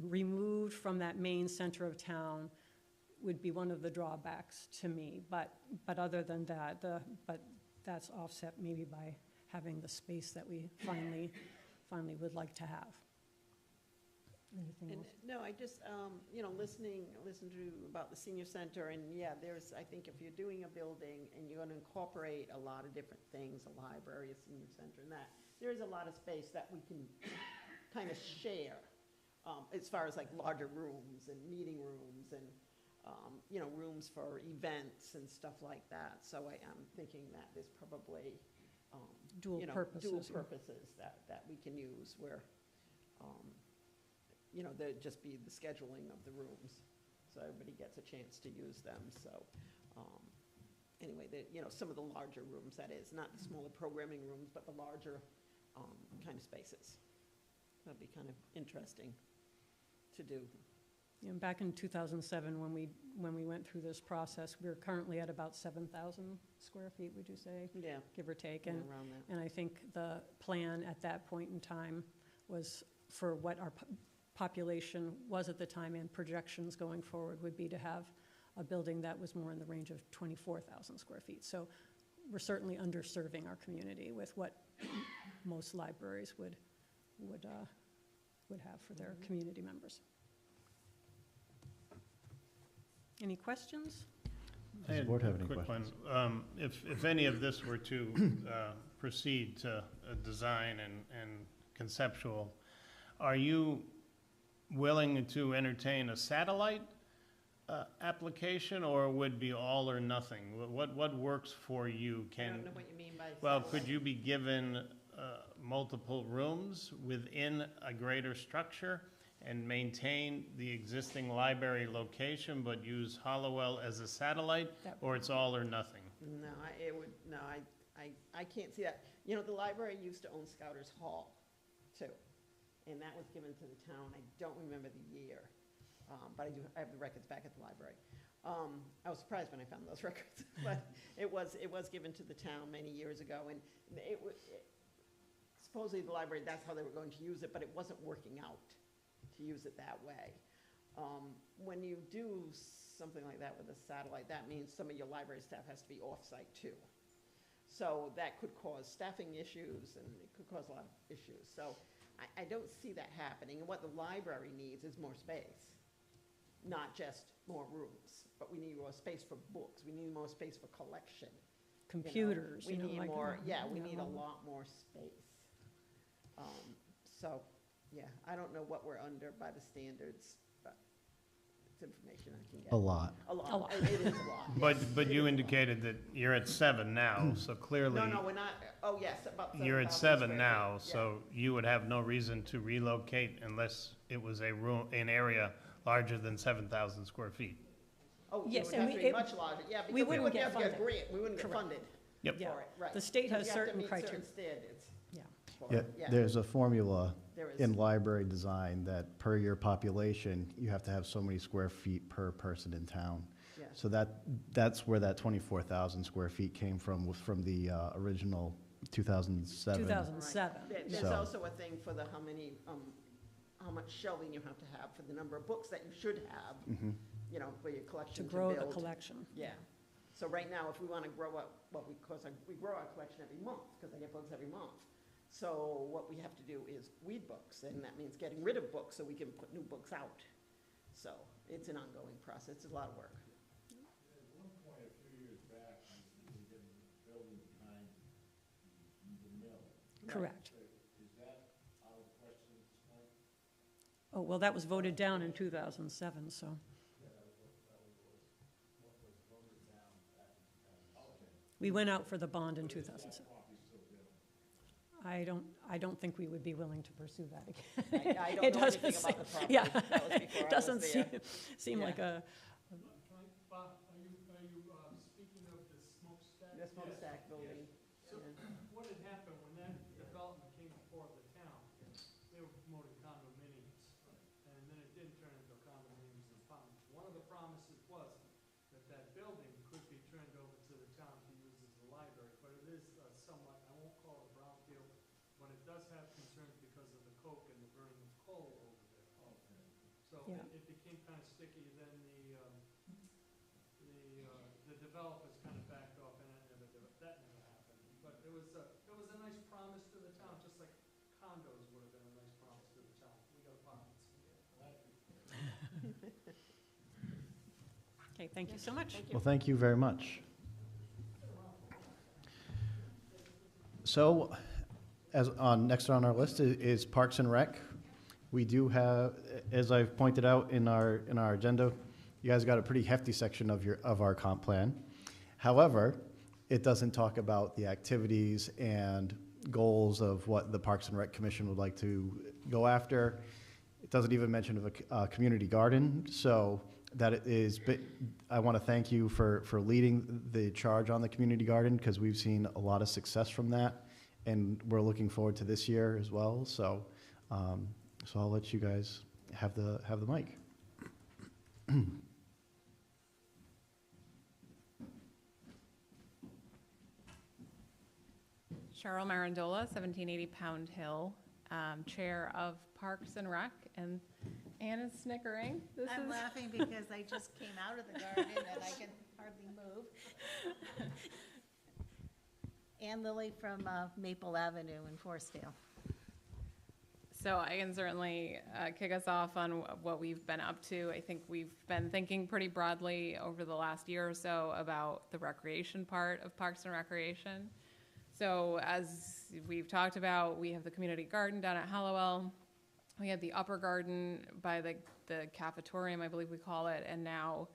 Speaker 10: removed from that main center of town would be one of the drawbacks to me. But other than that, but that's offset maybe by having the space that we finally would like to have. Anything else?
Speaker 11: No, I just, listen to about the senior center, and yeah, I think if you're doing a building and you're gonna incorporate a lot of different things, a library, a senior center, and that, there is a lot of space that we can kind of share, as far as like larger rooms and meeting rooms and, rooms for events and stuff like that. So I'm thinking that there's probably,
Speaker 10: Dual purposes
Speaker 11: that we can use where, there'd just be the scheduling of the rooms, so everybody gets a chance to use them, so, anyway, some of the larger rooms, that is, not the smaller programming rooms, but the larger, kind of spaces. That'd be kind of interesting to do.
Speaker 10: Back in 2007, when we went through this process, we were currently at about 7,000 square feet, would you say?
Speaker 11: Yeah,
Speaker 10: Give or take.
Speaker 11: yeah, around that.
Speaker 10: And I think the plan at that point in time was for what our population was at the time and projections going forward would be to have a building that was more in the range of 24,000 square feet. So we're certainly underserving our community with what most libraries would have for their community members. Any questions?
Speaker 2: I
Speaker 1: Does the
Speaker 2: had
Speaker 1: board have
Speaker 2: a
Speaker 1: any
Speaker 2: quick
Speaker 1: questions?
Speaker 2: one. If any of this were to proceed to a design and conceptual, are you willing to entertain a satellite application, or would be all or nothing? What works for you?
Speaker 11: I don't know what you mean by
Speaker 2: Well,
Speaker 11: satellite.
Speaker 2: could you be given multiple rooms within a greater structure and maintain the existing library location, but use Halliwell as a satellite,
Speaker 10: That-
Speaker 2: or it's all or nothing?
Speaker 11: No, I can't see that. The library used to own Scouters Hall, too, and that was given to the town. I don't remember the year, but I have the records back at the library. I was surprised when I found those records, but it was given to the town many years ago, and supposedly the library, that's how they were going to use it, but it wasn't working out to use it that way. When you do something like that with a satellite, that means some of your library staff has to be off-site too. So that could cause staffing issues, and it could cause a lot of issues. So I don't see that happening, and what the library needs is more space, not just more rooms, but we need more space for books, we need more space for collection.
Speaker 10: Computers,
Speaker 11: We need
Speaker 10: like,
Speaker 11: more, yeah, we
Speaker 10: you
Speaker 11: need a
Speaker 10: know.
Speaker 11: lot more space. So, yeah, I don't know what we're under by the standards, but it's information I can get.
Speaker 1: A lot.
Speaker 11: A lot.
Speaker 10: A lot.
Speaker 11: It is a lot. yes.
Speaker 2: But you indicated that you're at 7 now, so clearly.
Speaker 11: No, we're not, oh, yes, about 7,000
Speaker 2: You're at
Speaker 11: square
Speaker 2: 7
Speaker 11: feet,
Speaker 2: now,
Speaker 11: yeah.
Speaker 2: so you would have no reason to relocate unless it was an area larger than 7,000 square feet.
Speaker 11: Oh, it
Speaker 10: Yes,
Speaker 11: would
Speaker 10: and
Speaker 11: have to
Speaker 10: we-
Speaker 11: be
Speaker 10: it-
Speaker 11: much larger, yeah,
Speaker 10: we
Speaker 11: because we
Speaker 10: wouldn't
Speaker 11: wouldn't
Speaker 10: get
Speaker 11: have to get a
Speaker 10: funded.
Speaker 11: grant, we wouldn't get
Speaker 10: Correct.
Speaker 11: funded
Speaker 2: Yep.
Speaker 10: Yeah.
Speaker 11: for it, right.
Speaker 10: The state has
Speaker 11: Because you have to
Speaker 10: certain
Speaker 11: meet
Speaker 10: criteria.
Speaker 11: standards
Speaker 10: Yeah.
Speaker 11: for
Speaker 1: Yeah,
Speaker 11: it, yeah.
Speaker 1: there's a formula
Speaker 11: There is.
Speaker 1: in library design that per your population, you have to have so many square feet per person in town.
Speaker 11: Yes.
Speaker 1: So that's where that 24,000 square feet came from, was from the original 2007.
Speaker 10: 2007.
Speaker 11: There's
Speaker 1: So-
Speaker 11: also a thing for the how much shelving you have to have for the number of books that you should have,
Speaker 1: Mhm.
Speaker 11: for your collection
Speaker 10: To
Speaker 11: to
Speaker 10: grow the
Speaker 11: build.
Speaker 10: collection.
Speaker 11: Yeah. So right now, if we want to grow up, we grow our collection every month, because I get books every month. So what we have to do is weed books, and that means getting rid of books so we can put new books out. So it's an ongoing process, it's a lot of work.
Speaker 4: At one point, a few years back, we were getting a building behind the mill.
Speaker 10: Correct.
Speaker 4: Is that out of question at this point?
Speaker 10: Oh, well, that was voted down in 2007, so. We went out for the bond in 2007. I don't think we would be willing to pursue that again.
Speaker 11: I
Speaker 10: It
Speaker 11: don't know
Speaker 10: doesn't
Speaker 11: anything about the
Speaker 10: seem-
Speaker 11: property.
Speaker 10: Yeah,
Speaker 11: That was before I
Speaker 10: it
Speaker 11: was
Speaker 10: doesn't
Speaker 11: there.
Speaker 10: seem like a,
Speaker 5: Bob, are you speaking of the smokestack?
Speaker 11: The smokestack building.
Speaker 5: So
Speaker 11: yeah.
Speaker 5: what had happened when that development came before the town, they were promoting condominiums. And then it did turn into condominiums and apartments. One of the promises was that that building could be turned over to the town to use as a library, but it is somewhat, I won't call it brownfield, but it does have concerns because of the coke and the burning of coal over there. So
Speaker 10: Yeah.
Speaker 5: it became kind of sticky, then the developers kind of backed off, and that never happened. But it was a nice promise to the town, just like condos would have been a nice promise to the town. We got apartments.
Speaker 10: okay, thank you so much.
Speaker 1: Well, thank you very much. So, next on our list is Parks and Rec. We do have, as I've pointed out in our agenda, you guys got a pretty hefty section of our comp plan. However, it doesn't talk about the activities and goals of what the Parks and Rec Commission would like to go after. It doesn't even mention of a community garden, so that it is, I want to thank you for leading the charge on the community garden, because we've seen a lot of success from that, and we're looking forward to this year as well, so, so I'll let you guys have the mic.
Speaker 12: Cheryl Marandola, 1780 Pound Hill, Chair of Parks and Rec, and Anne is snickering.
Speaker 13: I'm laughing because I just came out of the garden and I can hardly move. Ann Lilly from Maple Avenue in Forestdale.
Speaker 12: So I can certainly kick us off on what we've been up to. I think we've been thinking pretty broadly over the last year or so about the recreation part of Parks and Recreation. So as we've talked about, we have the community garden down at Halliwell. We have the upper garden by the cafetorium, I believe we call it, and now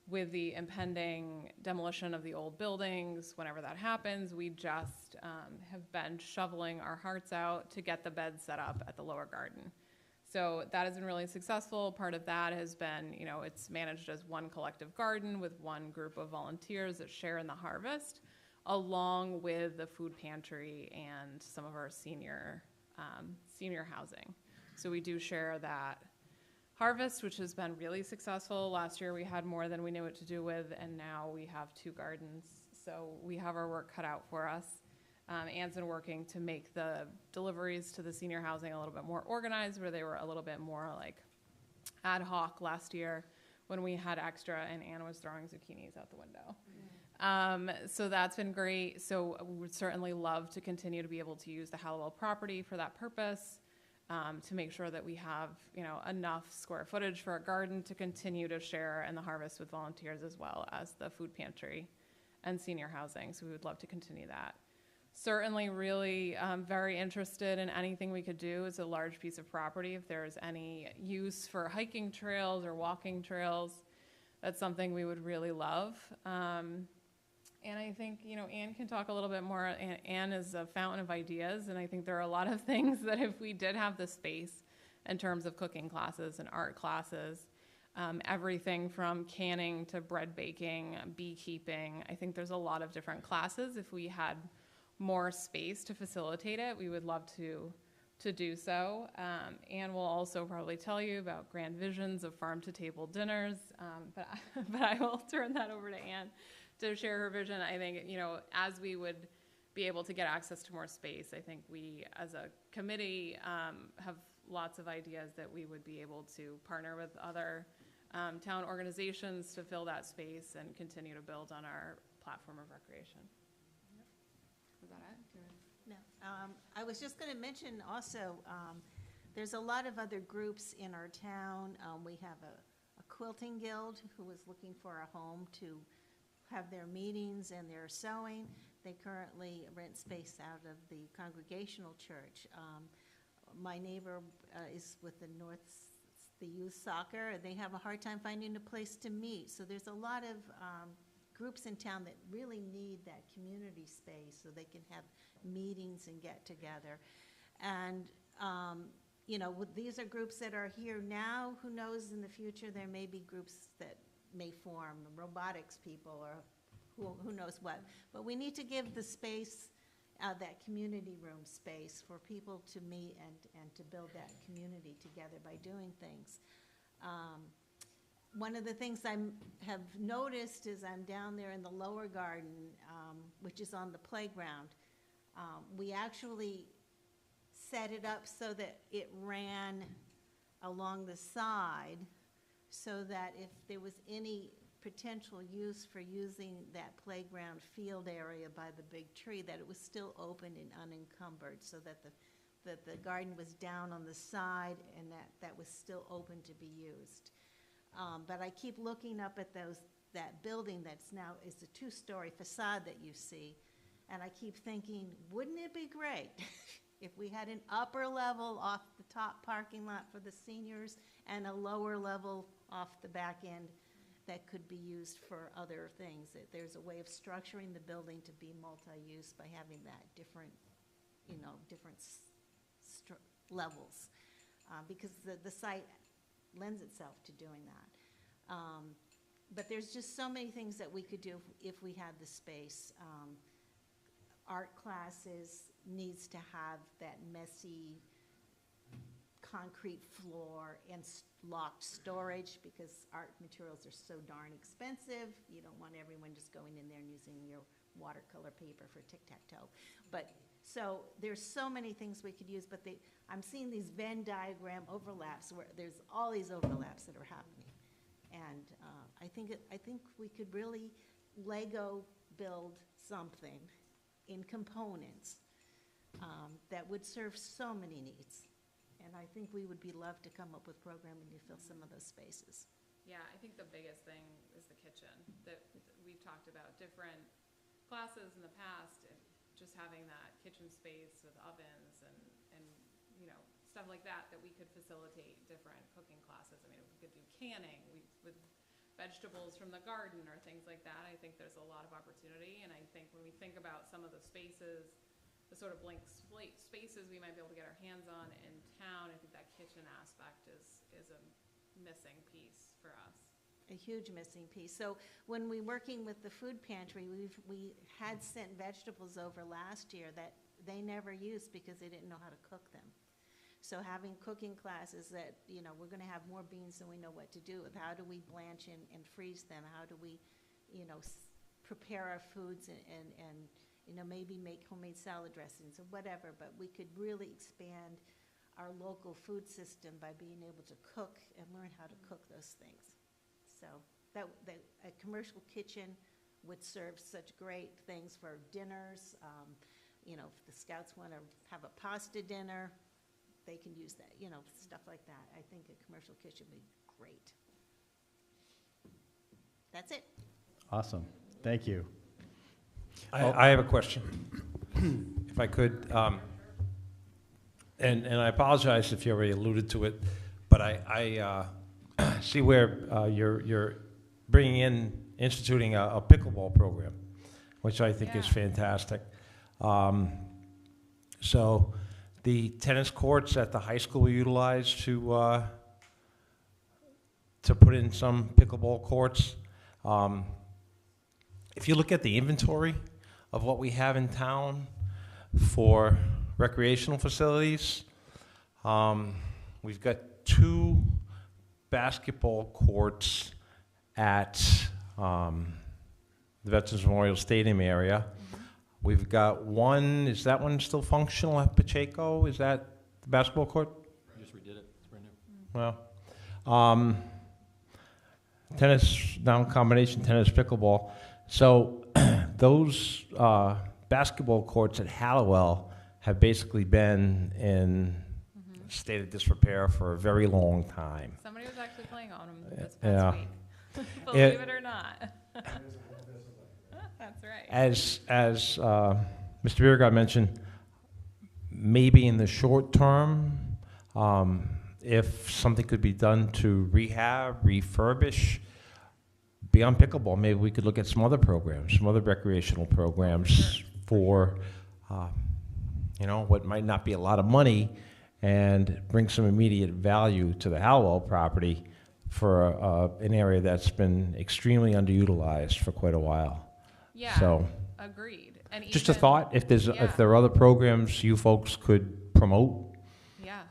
Speaker 12: with the impending demolition of the old buildings, whenever that happens, we just have been shoveling our hearts out to get the beds set up at the lower garden. So that has been really successful. Part of that has been, you know, it's managed as one collective garden with one group of volunteers that share in the harvest, along with the food pantry and some of our senior housing. So we do share that harvest, which has been really successful. Last year we had more than we knew what to do with, and now we have 2 gardens. So we have our work cut out for us. Anne's been working to make the deliveries to the senior housing a little bit more organized, where they were a little bit more like ad hoc last year when we had extra and Anne was throwing zucchinis out the window. So that's been great. So we would certainly love to continue to be able to use the Halliwell property for that purpose, to make sure that we have, you know, enough square footage for a garden to continue to share in the harvest with volunteers, as well as the food pantry and senior housing. So we would love to continue that. Certainly really very interested in anything we could do. It's a large piece of property. If there's any use for hiking trails or walking trails, that's something we would really love. And I think, you know, Anne can talk a little bit more. Anne is a fountain of ideas, and I think there are a lot of things that if we did have the space in terms of cooking classes and art classes, everything from canning to bread baking, beekeeping, I think there's a lot of different classes. If we had more space to facilitate it, we would love to do so. Anne will also probably tell you about grand visions of farm-to-table dinners, but I will turn that over to Anne to share her vision. I think, you know, as we would be able to get access to more space, I think we, as a committee, have lots of ideas that we would be able to partner with other town organizations to fill that space and continue to build on our platform of recreation. Was that it?
Speaker 13: No, I was just going to mention also, there's a lot of other groups in our town. We have a quilting guild who is looking for a home to have their meetings and their sewing. They currently rent space out of the Congregational church. My neighbor is with the youth soccer. They have a hard time finding a place to meet. So there's a lot of groups in town that really need that community space so they can have meetings and get together. And you know, these are groups that are here now. Who knows, in the future there may be groups that may form, robotics people or who knows what. But we need to give the space, that community room space for people to meet and to build that community together by doing things. One of the things I have noticed is I'm down there in the lower garden, which is on the playground. We actually set it up so that it ran along the side, so that if there was any potential use for using that playground field area by the big tree, that it was still open and unencumbered, so that the garden was down on the side and that was still open to be used. But I keep looking up at that building that's now is a 2-story facade that you see, and I keep thinking, wouldn't it be great if we had an upper level off the top parking lot for the seniors and a lower level off the back end that could be used for other things? That there's a way of structuring the building to be multi-use by having that different, you know, different levels. because the site lends itself to doing that. But there's just so many things that we could do if we had the space. Art classes needs to have that messy concrete floor and locked storage, because art materials are so darn expensive. You don't want everyone just going in there and using your watercolor paper for tic-tac-toe. But, so there's so many things we could use, but I'm seeing these Venn diagram overlaps where there's all these overlaps that are happening. And I think we could really Lego build something in components that would serve so many needs. And I think we would be loved to come up with programming to fill some of those spaces.
Speaker 12: Yeah, I think the biggest thing is the kitchen. That we've talked about different classes in the past, and just having that kitchen space with ovens and stuff like that we could facilitate different cooking classes. I mean, we could do canning with vegetables from the garden or things like that. I think there's a lot of opportunity, and I think when we think about some of the spaces, the sort of blank spaces we might be able to get our hands on in town, I think that kitchen aspect is a missing piece for us.
Speaker 13: A huge missing piece. So when we're working with the food pantry, we had sent vegetables over last year that they never used because they didn't know how to cook them. So having cooking classes that, we're going to have more beans than we know what to do with. How do we blanch and freeze them? How do we, prepare our foods and maybe make homemade salad dressings or whatever. But we could really expand our local food system by being able to cook and learn how to cook those things. So a commercial kitchen would serve such great things for dinners. If the scouts want to have a pasta dinner, they can use that, stuff like that. I think a commercial kitchen would be great. That's it.
Speaker 1: Awesome. Thank you.
Speaker 6: I have a question, if I could. And I apologize if you already alluded to it, but I see where you're instituting a pickleball program, which I think is fantastic. So the tennis courts at the high school we utilize to put in some pickleball courts. If you look at the inventory of what we have in town for recreational facilities, we've got 2 basketball courts at the Veterans Memorial Stadium area. We've got one, is that one still functional at Pacheco? Is that the basketball court?
Speaker 14: Just redid it, it's brand new.
Speaker 6: Well, tennis, now combination tennis, pickleball. So those basketball courts at Halliwell have basically been in a state of disrepair for a very long time.
Speaker 12: Somebody was actually playing on them this past week, believe it or not. That's right.
Speaker 6: As Mr. Birgott mentioned, maybe in the short term, if something could be done to rehab, refurbish, beyond pickleball, maybe we could look at some other programs, some other recreational programs for, what might not be a lot of money and bring some immediate value to the Halliwell property for an area that's been extremely underutilized for quite a while.
Speaker 12: Yeah,
Speaker 6: so,
Speaker 12: agreed. And
Speaker 6: just a thought, if there are other programs you folks could promote,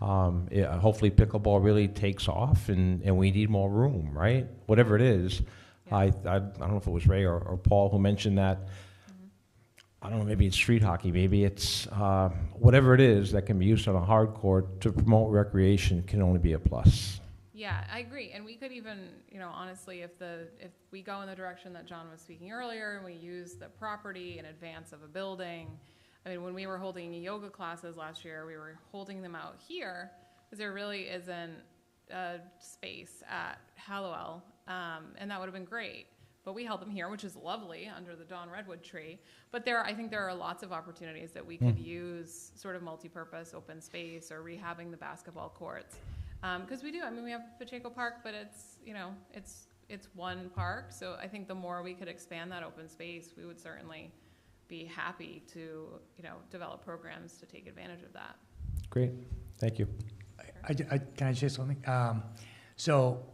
Speaker 6: hopefully pickleball really takes off and we need more room, right? Whatever it is. Yeah. I don't know if it was Ray or Paul who mentioned that. I don't know, maybe it's street hockey, maybe it's whatever it is that can be used on a hard court to promote recreation can only be a plus.
Speaker 12: Yeah, I agree. And we could even, honestly, if we go in the direction that John was speaking earlier and we use the property in advance of a building. I mean, when we were holding yoga classes last year, we were holding them out here because there really isn't a space at Halliwell, and that would have been great. But we held them here, which is lovely, under the Dawn Redwood tree. But I think there are lots of opportunities that we could use, sort of multi-purpose, open space, or rehabbing the basketball courts. Because we do. I mean, we have Pacheco Park, but it's one park. So I think the more we could expand that open space, we would certainly be happy to develop programs to take advantage of that.
Speaker 6: Great, thank you.
Speaker 15: Can I say something? So,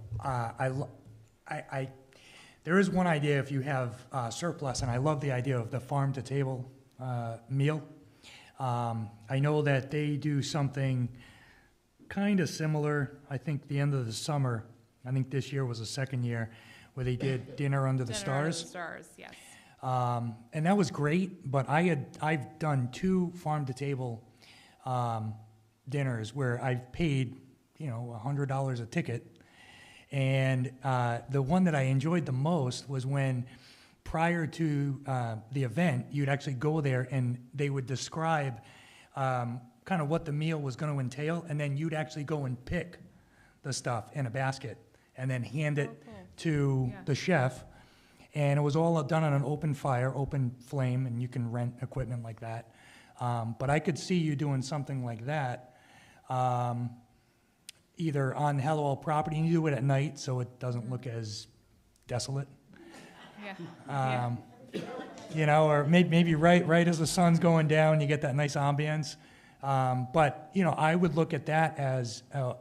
Speaker 15: there is one idea if you have surplus, and I love the idea of the farm-to-table meal. I know that they do something kind of similar, I think the end of the summer, I think this year was the second year, where they did Dinner Under the Stars.
Speaker 12: Stars, yes.
Speaker 15: And that was great, but I've done 2 farm-to-table dinners where I've paid, $100 a ticket. And the one that I enjoyed the most was when, prior to the event, you'd actually go there and they would describe kind of what the meal was going to entail, and then you'd actually go and pick the stuff in a basket and then hand it to the chef. And it was all done on an open fire, open flame, and you can rent equipment like that. But I could see you doing something like that, either on Halliwell property, and you do it at night so it doesn't look as desolate.
Speaker 12: Yeah.
Speaker 15: Or maybe right as the sun's going down, you get that nice ambience. But I would look at that as an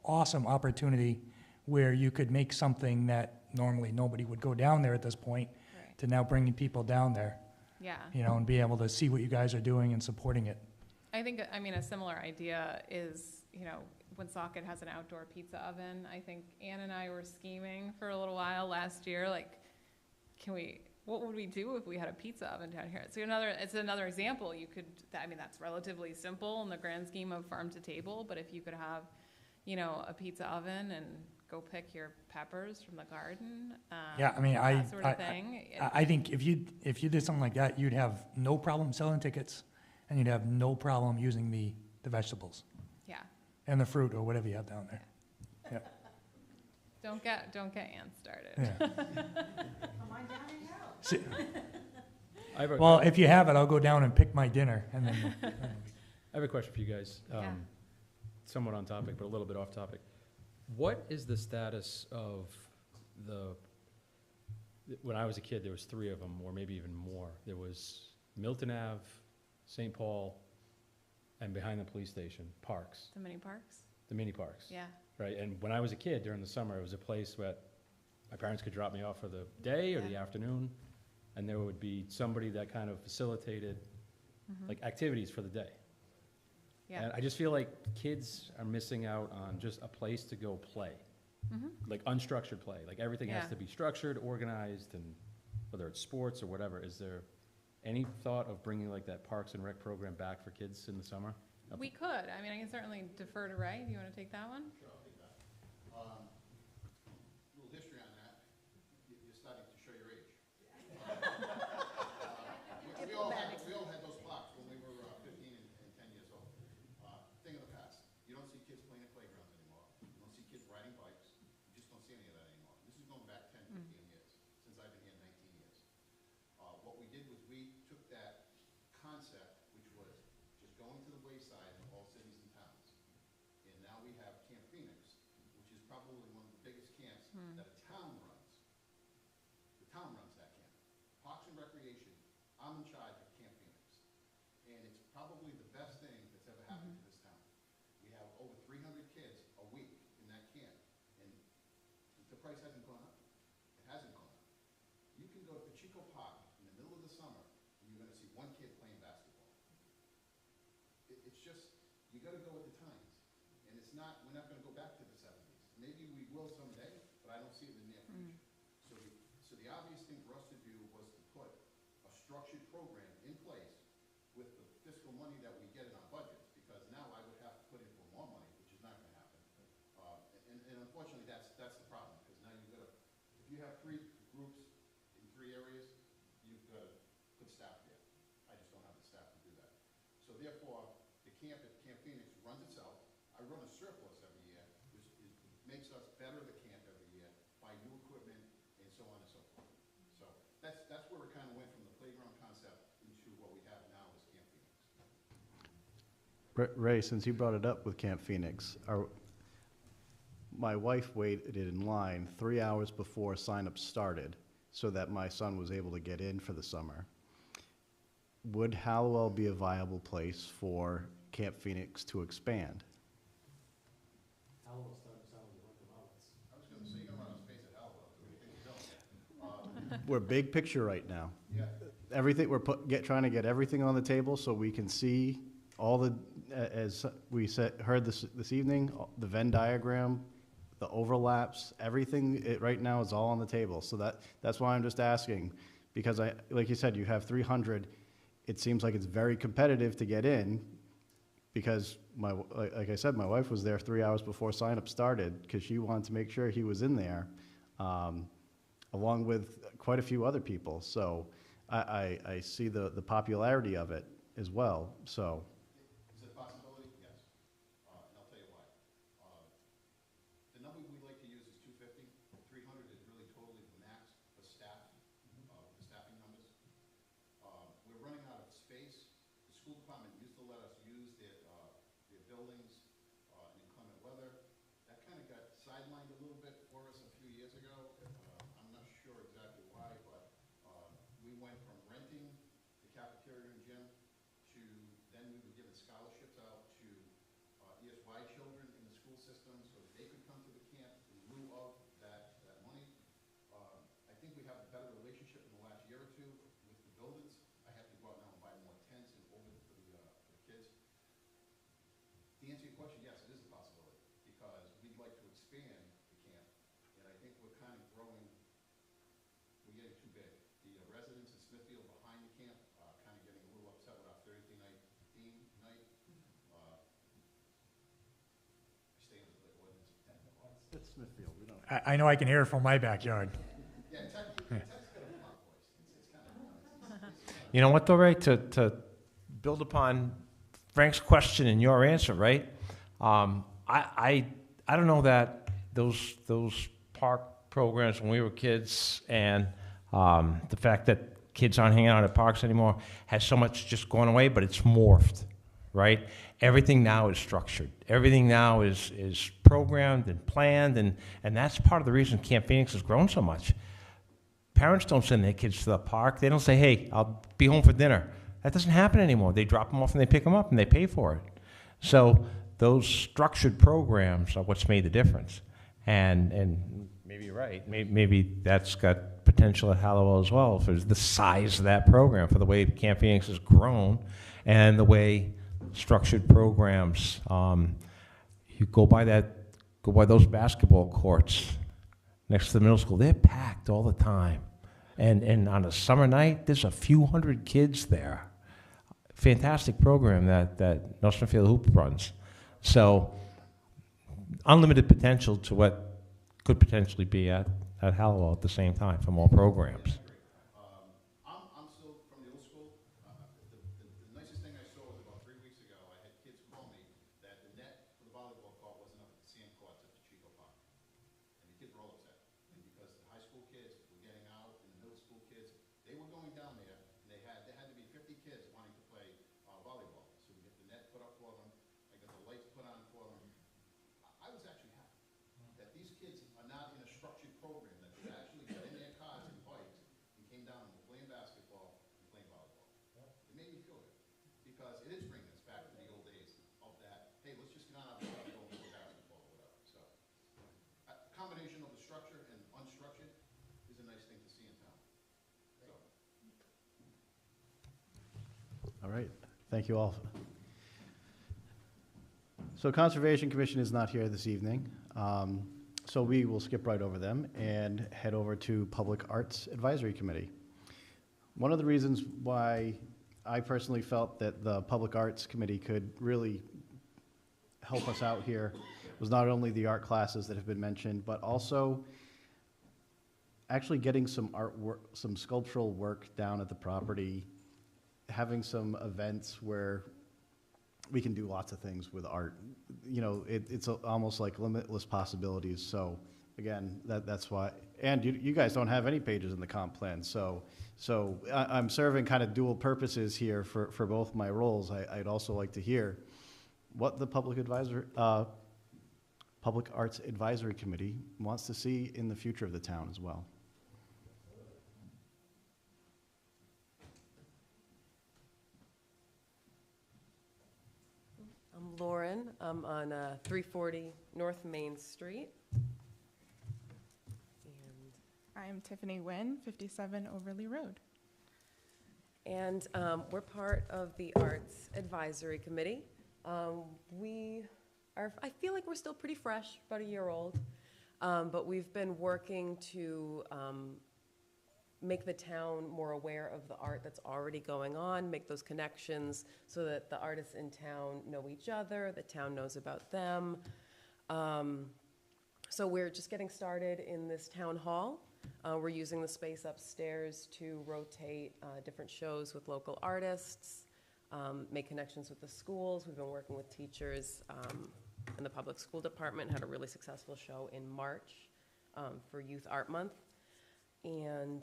Speaker 15: awesome opportunity where you could make something that normally nobody would go down there at this point,
Speaker 12: Right.
Speaker 15: to now bringing people down there,
Speaker 12: Yeah.
Speaker 15: and be able to see what you guys are doing and supporting it.
Speaker 12: I think, a similar idea is, Woonsocket has an outdoor pizza oven. I think Ann and I were scheming for a little while last year, like, what would we do if we had a pizza oven down here? It's another example. That's relatively simple in the grand scheme of farm to table, but if you could have, a pizza oven and go pick your peppers from the garden, that sort of thing.
Speaker 15: I think if you did something like that, you'd have no problem selling tickets, and you'd have no problem using the vegetables.
Speaker 12: Yeah.
Speaker 15: And the fruit or whatever you have down there. Yeah.
Speaker 12: Don't get Ann started.
Speaker 15: Yeah.
Speaker 13: Come on down and help.
Speaker 15: Well, if you have it, I'll go down and pick my dinner, and then.
Speaker 14: I have a question for you guys.
Speaker 12: Yeah.
Speaker 14: Somewhat on topic, but a little bit off topic. What is the status of when I was a kid, there was 3 of them, or maybe even more. There was Milton Ave, St. Paul, and behind the police station, parks.
Speaker 12: The mini parks?
Speaker 14: The mini parks.
Speaker 12: Yeah.
Speaker 14: Right, and when I was a kid during the summer, it was a place where my parents could drop me off for the day or the afternoon, and there would be somebody that kind of facilitated like activities for the day.
Speaker 12: Yeah.
Speaker 14: And I just feel like kids are missing out on just a place to go play, like unstructured play. Like everything has to be structured, organized, and whether it's sports or whatever. Is there any thought of bringing like that Parks and Rec program back for kids in the summer?
Speaker 12: We could. I can certainly defer to Ray. Do you want to take that one?
Speaker 7: Sure, I'll take that. Little history on that. You're starting to show your age. We all had those clocks when we were 15 and 10 years old. Thing of the past. You don't see kids playing at playgrounds anymore. You don't see kids riding bikes. You just don't see any of that anymore. This is going back 10, 15 years, since I've been here 19 years. What we did was we took that concept, which was just going to the wayside of all cities and towns. And now we have Camp Phoenix, which is probably one of the biggest camps that a town runs. The town runs that camp. Parks and Recreation, I'm in charge of Camp Phoenix. And it's probably the best thing that's ever happened to this town. We have over 300 kids a week in that camp. And the price hasn't gone up. It hasn't gone up. You can go to Pacheco Park in the middle of the summer, and you're gonna see one kid playing basketball. It's just, you gotta go with the times. And we're not gonna go back to the 70s. Maybe we will someday, but I don't see it in the near future. So the obvious thing for us to do was to put a structured program in place with the fiscal money that we get in our budgets, because now I would have to put in for more money, which is not gonna happen. And unfortunately, that's the problem, because now you've gotta, if you have 3 groups in 3 areas, you've gotta put staff there. I just don't have the staff to do that. So therefore, the camp at Camp Phoenix runs itself. I run a surplus every year, which makes us better the camp every year, buy new equipment, and so on and so forth. So that's where it kind of went from the playground concept into what we have now as Camp Phoenix.
Speaker 1: Ray, since you brought it up with Camp Phoenix, my wife waited in line 3 hours before sign-up started so that my son was able to get in for the summer. Would Halliwell be a viable place for Camp Phoenix to expand?
Speaker 14: Halliwell's starting to sound like a bunch of outlets.
Speaker 7: I was gonna say, you're gonna run out of space at Halliwell, so what do you think you're doing?
Speaker 1: We're big picture right now.
Speaker 7: Yeah.
Speaker 1: Everything, trying to get everything on the table so we can see all the, as we heard this evening, the Venn diagram, the overlaps, everything, right now is all on the table. So that's why I'm just asking, because like you said, you have 300. It seems like it's very competitive to get in, because like I said, my wife was there 3 hours before sign-up started, because she wanted to make sure he was in there, along with quite a few other people. So I see the popularity of it as well, so.
Speaker 7: Is it a possibility? Yes. And I'll tell you why. The number we like to use is 250. 300 is really totally the max for staff, the staffing numbers. We're running out of space. The school department used to let us use their buildings in inclement weather. That kind of got sidelined a little bit for us a few years ago. I'm not sure exactly why, but we went from renting the cafeteria and gym to then we were giving scholarships out to ESY children in the school system so that they could come to the camp in lieu of that money. I think we have a better relationship in the last year or two with the buildings. I have to go out now and buy more tents and over for the kids. To answer your question, yes, it is a possibility because we'd like to expand the camp, and I think we're kind of growing. We're getting too big. The residents in Smithfield behind the camp are kind of getting a little upset with our Thursday night theme night. I stay in the ordinance of 10 o'clock.
Speaker 1: It's Smithfield, we don't.
Speaker 15: I know I can hear it from my backyard.
Speaker 7: Yeah, technically, Ted's got a pop voice. It's kind of,
Speaker 6: You know what, though, Ray, to build upon Frank's question and your answer, right? I don't know that those park programs when we were kids and the fact that kids aren't hanging out at parks anymore has so much just gone away, but it's morphed, right? Everything now is structured. Everything now is programmed and planned, and that's part of the reason Camp Phoenix has grown so much. Parents don't send their kids to the park. They don't say, hey, I'll be home for dinner. That doesn't happen anymore. They drop them off and they pick them up and they pay for it. So those structured programs are what's made the difference. And maybe you're right. Maybe that's got potential at Halliwell as well for the size of that program, for the way Camp Phoenix has grown and the way structured programs, you go by those basketball courts next to the middle school, they're packed all the time. And on a summer night, there's a few hundred kids there. Fantastic program that North Smithfield Hoop runs. So unlimited potential to what could potentially be at Halliwell at the same time for more programs.
Speaker 7: I'm still from the old school. The nicest thing I saw was about 3 weeks ago. I had kids call me that the net for the volleyball court wasn't up at the sand courts at the Chico Park. And the kids were all upset. And because the high school kids were getting out and the middle school kids, they were going down there and there had to be 50 kids wanting to play volleyball. So we get the net put up for them. I got the lights put on for them. I was actually happy that these kids are not in a structured program, that they actually got in their cars and bikes and came down and were playing basketball and playing volleyball. It made me feel good because it is bringing us back to the old days of that, hey, let's just get on out and go and play basketball or whatever. So a combination of the structure and unstructured is a nice thing to see in town. So.
Speaker 1: All right, thank you all. So Conservation Commission is not here this evening, so we will skip right over them and head over to Public Arts Advisory Committee. One of the reasons why I personally felt that the Public Arts Committee could really help us out here was not only the art classes that have been mentioned, but also actually getting some artwork, some sculptural work down at the property, having some events where we can do lots of things with art. You know, it's almost like limitless possibilities. So again, that's why. And you guys don't have any pages in the comp plan. So I'm serving kind of dual purposes here for both my roles. I'd also like to hear what the Public Arts Advisory Committee wants to see in the future of the town as well.
Speaker 16: Lauren. I'm on 340 North Main Street.
Speaker 17: I'm Tiffany Nguyen, 57 Overley Road.
Speaker 16: And we're part of the Arts Advisory Committee. I feel like we're still pretty fresh, about a year old, but we've been working to make the town more aware of the art that's already going on, make those connections so that the artists in town know each other, the town knows about them. So we're just getting started in this town hall. We're using the space upstairs to rotate different shows with local artists, make connections with the schools. We've been working with teachers in the public school department, had a really successful show in March for Youth Art Month. And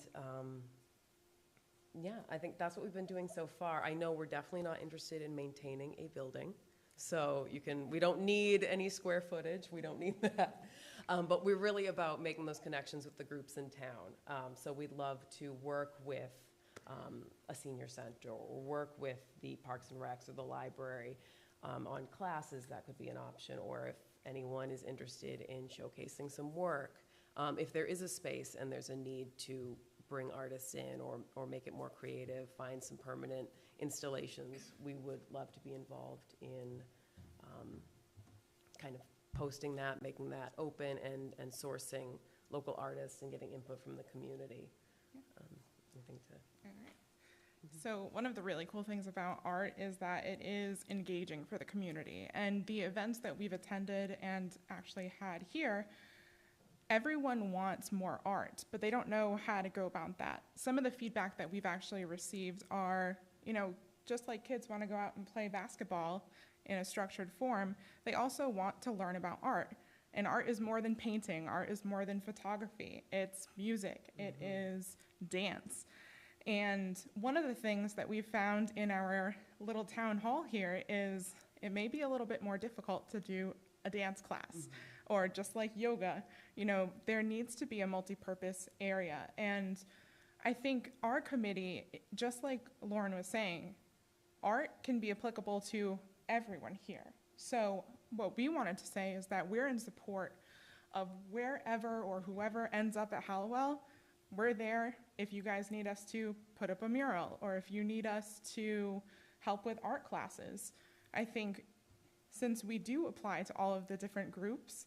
Speaker 16: yeah, I think that's what we've been doing so far. I know we're definitely not interested in maintaining a building. So we don't need any square footage, we don't need that. But we're really about making those connections with the groups in town. So we'd love to work with a senior center or work with the Parks and Recs or the library on classes. That could be an option, or if anyone is interested in showcasing some work. If there is a space and there's a need to bring artists in or make it more creative, find some permanent installations, we would love to be involved in kind of posting that, making that open, and sourcing local artists and getting input from the community.
Speaker 17: All right. So one of the really cool things about art is that it is engaging for the community. And the events that we've attended and actually had here, everyone wants more art, but they don't know how to go about that. Some of the feedback that we've actually received are, just like kids want to go out and play basketball in a structured form, they also want to learn about art. And art is more than painting. Art is more than photography. It's music. It is dance. And one of the things that we've found in our little town hall here is it may be a little bit more difficult to do a dance class, or just like yoga. There needs to be a multi-purpose area. And I think our committee, just like Lauren was saying, art can be applicable to everyone here. So what we wanted to say is that we're in support of wherever or whoever ends up at Halliwell. We're there if you guys need us to put up a mural, or if you need us to help with art classes. I think since we do apply to all of the different groups,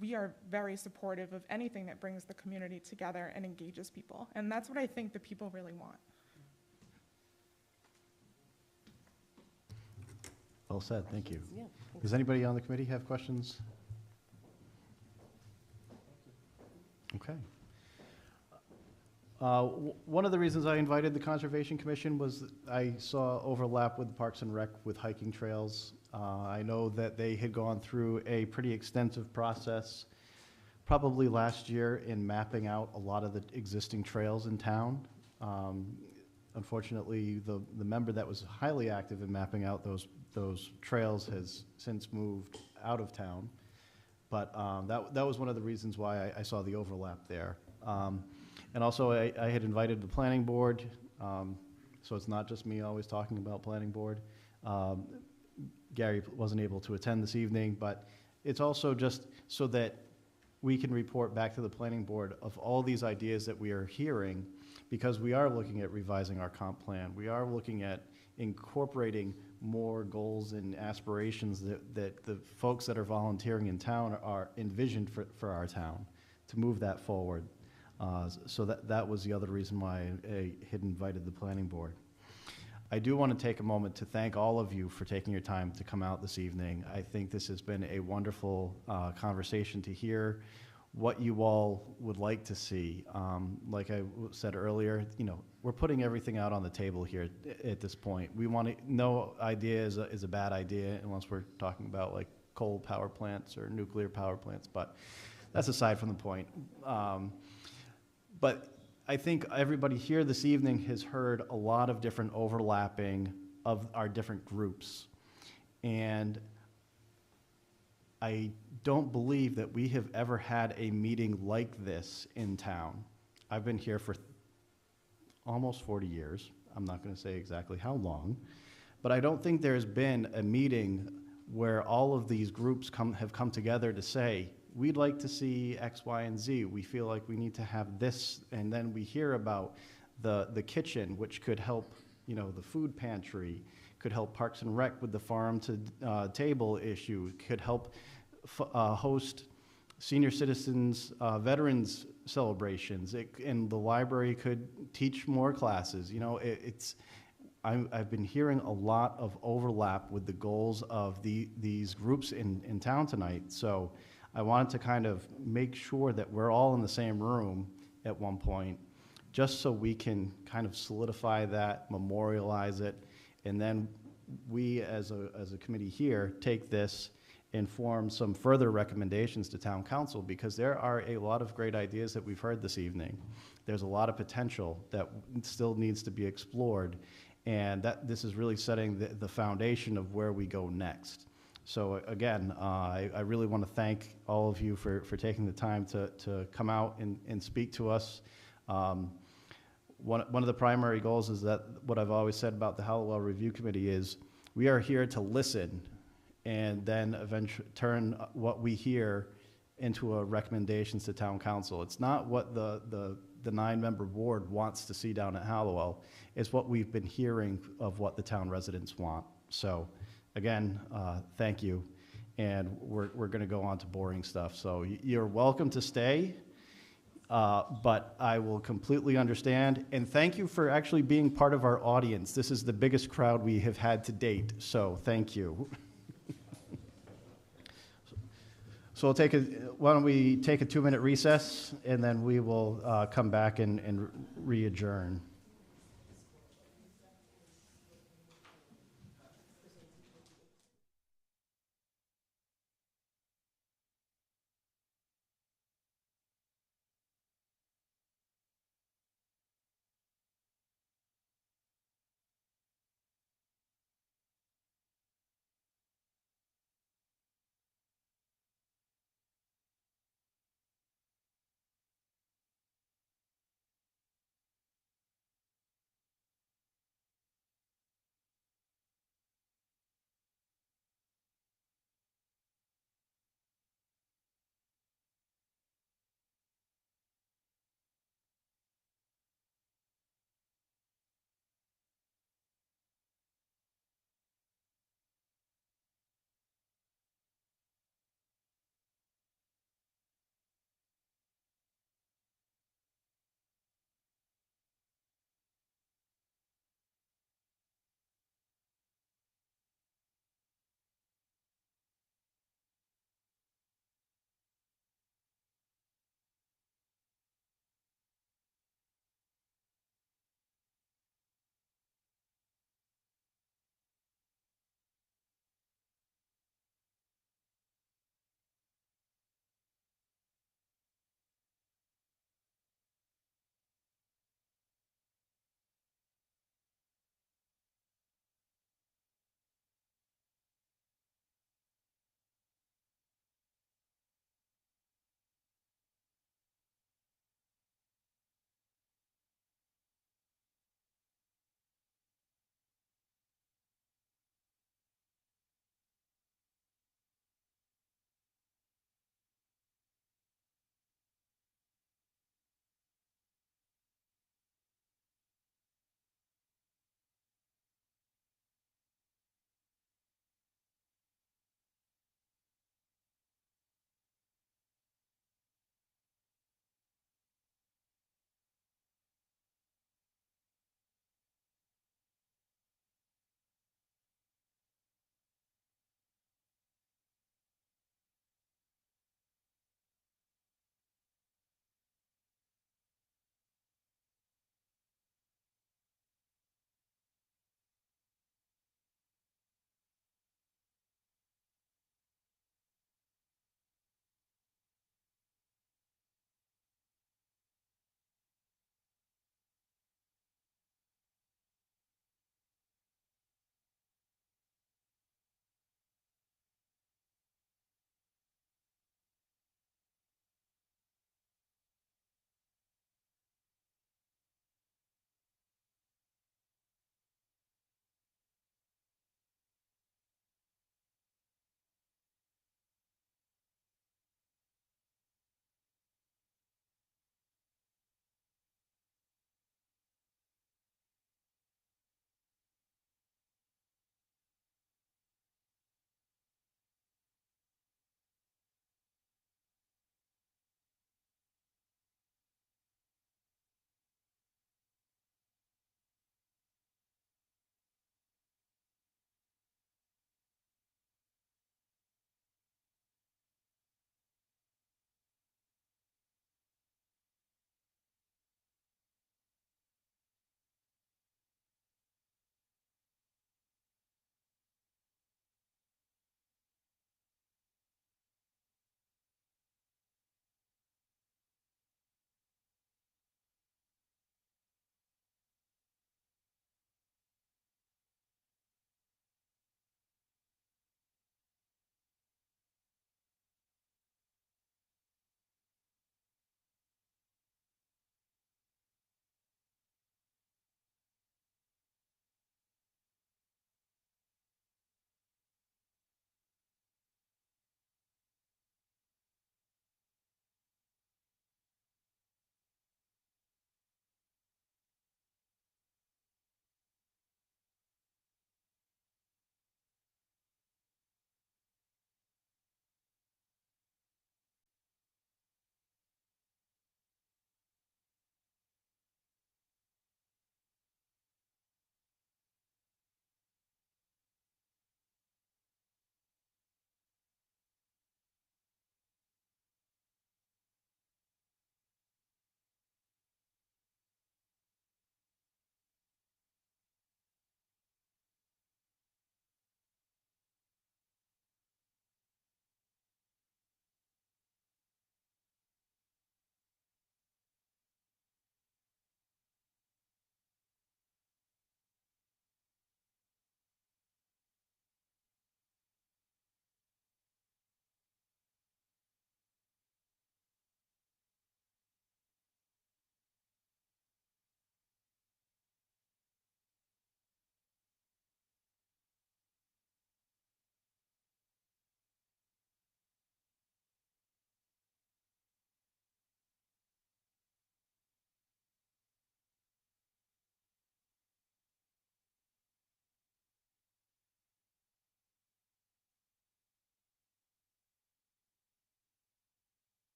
Speaker 17: we are very supportive of anything that brings the community together and engages people. And that's what I think the people really want.
Speaker 1: Well said, thank you.
Speaker 16: Yeah.
Speaker 1: Does anybody on the committee have questions? Okay. One of the reasons I invited the Conservation Commission was that I saw overlap with Parks and Rec with hiking trails. I know that they had gone through a pretty extensive process, probably last year, in mapping out a lot of the existing trails in town. Unfortunately, the member that was highly active in mapping out those trails has since moved out of town. But that was one of the reasons why I saw the overlap there. And also, I had invited the planning board, so it's not just me always talking about planning board. Gary wasn't able to attend this evening, but it's also just so that we can report back to the planning board of all these ideas that we are hearing, because we are looking at revising our comp plan. We are looking at incorporating more goals and aspirations that the folks that are volunteering in town are envisioned for our town, to move that forward. So that was the other reason why I had invited the planning board. I do want to take a moment to thank all of you for taking your time to come out this evening. I think this has been a wonderful conversation to hear what you all would like to see. Like I said earlier, we're putting everything out on the table here at this point. We want to, no idea is a bad idea unless we're talking about like coal power plants or nuclear power plants, but that's aside from the point. But I think everybody here this evening has heard a lot of different overlapping of our different groups. And I don't believe that we have ever had a meeting like this in town. I've been here for almost 40 years. I'm not going to say exactly how long, but I don't think there's been a meeting where all of these groups have come together to say, we'd like to see X, Y, and Z. We feel like we need to have this, and then we hear about the kitchen, which could help, the food pantry, could help Parks and Rec with the farm to table issue, could help host senior citizens, veterans celebrations, and the library could teach more classes. I've been hearing a lot of overlap with the goals of these groups in town tonight. So I wanted to kind of make sure that we're all in the same room at one point, just so we can kind of solidify that, memorialize it, and then we as a committee here take this and form some further recommendations to town council, because there are a lot of great ideas that we've heard this evening. There's a lot of potential that still needs to be explored, and that this is really setting the foundation of where we go next. So again, I really want to thank all of you for taking the time to come out and speak to us. One of the primary goals is that what I've always said about the Halliwell Review Committee is we are here to listen and then eventually turn what we hear into recommendations to town council. It's not what the 9-member board wants to see down at Halliwell. It's what we've been hearing of what the town residents want. So again, thank you. And we're going to go on to boring stuff. So you're welcome to stay, but I will completely understand. And thank you for actually being part of our audience. This is the biggest crowd we have had to date, so thank you. So why don't we take a 2-minute recess, and then we will come back and re-adjourn.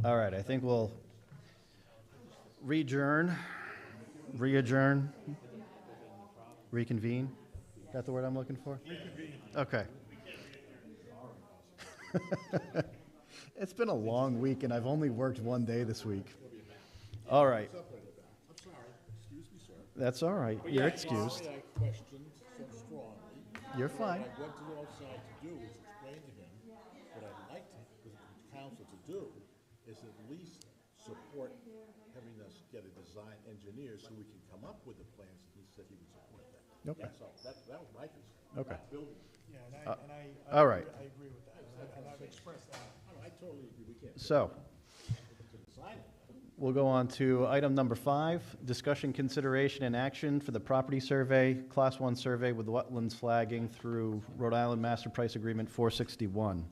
Speaker 1: All right, I think we'll readjourn, reconvene. Is that the word I'm looking for? Reconvene. Okay. It's been a long week, and I've only worked one day this week. All right.
Speaker 4: I'm sorry, excuse me, sir.
Speaker 1: That's all right. You're excused.
Speaker 4: Sorry I questioned so strongly.
Speaker 1: You're fine.
Speaker 4: What I went to the outside to do is explain to him what I'd like the council to do is at least support having us get a design engineer so we can come up with the plans, and he said he would support that.
Speaker 1: Okay.
Speaker 4: That's all, that was my concern.
Speaker 1: Okay.
Speaker 4: Not building.
Speaker 5: Yeah,
Speaker 1: all right.
Speaker 5: I agree with that, and I've expressed that.
Speaker 4: I totally agree, we can't.
Speaker 1: So, we'll go on to item number 5, discussion, consideration, and action for the property survey, Class 1 survey with wetlands flagging through Rhode Island Master Price Agreement 461.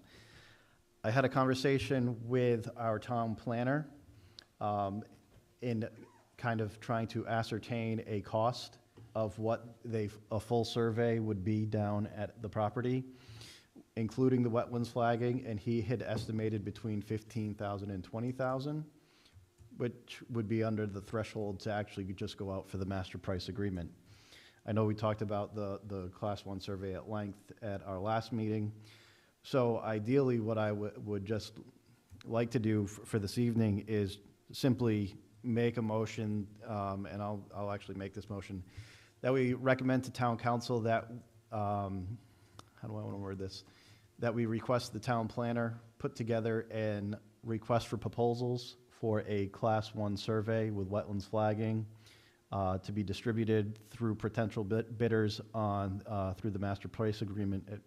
Speaker 1: I had a conversation with our town planner in kind of trying to ascertain a cost of what a full survey would be down at the property, including the wetlands flagging, and he had estimated between $15,000 and $20,000, which would be under the threshold to actually just go out for the master price agreement. I know we talked about the Class 1 survey at length at our last meeting. So ideally, what I would just like to do for this evening is simply make a motion, and I'll actually make this motion, that we recommend to town council that, how do I want to word this? That we request the town planner put together an request for proposals for a Class 1 survey with wetlands flagging to be distributed through potential bidders on through the master price agreement at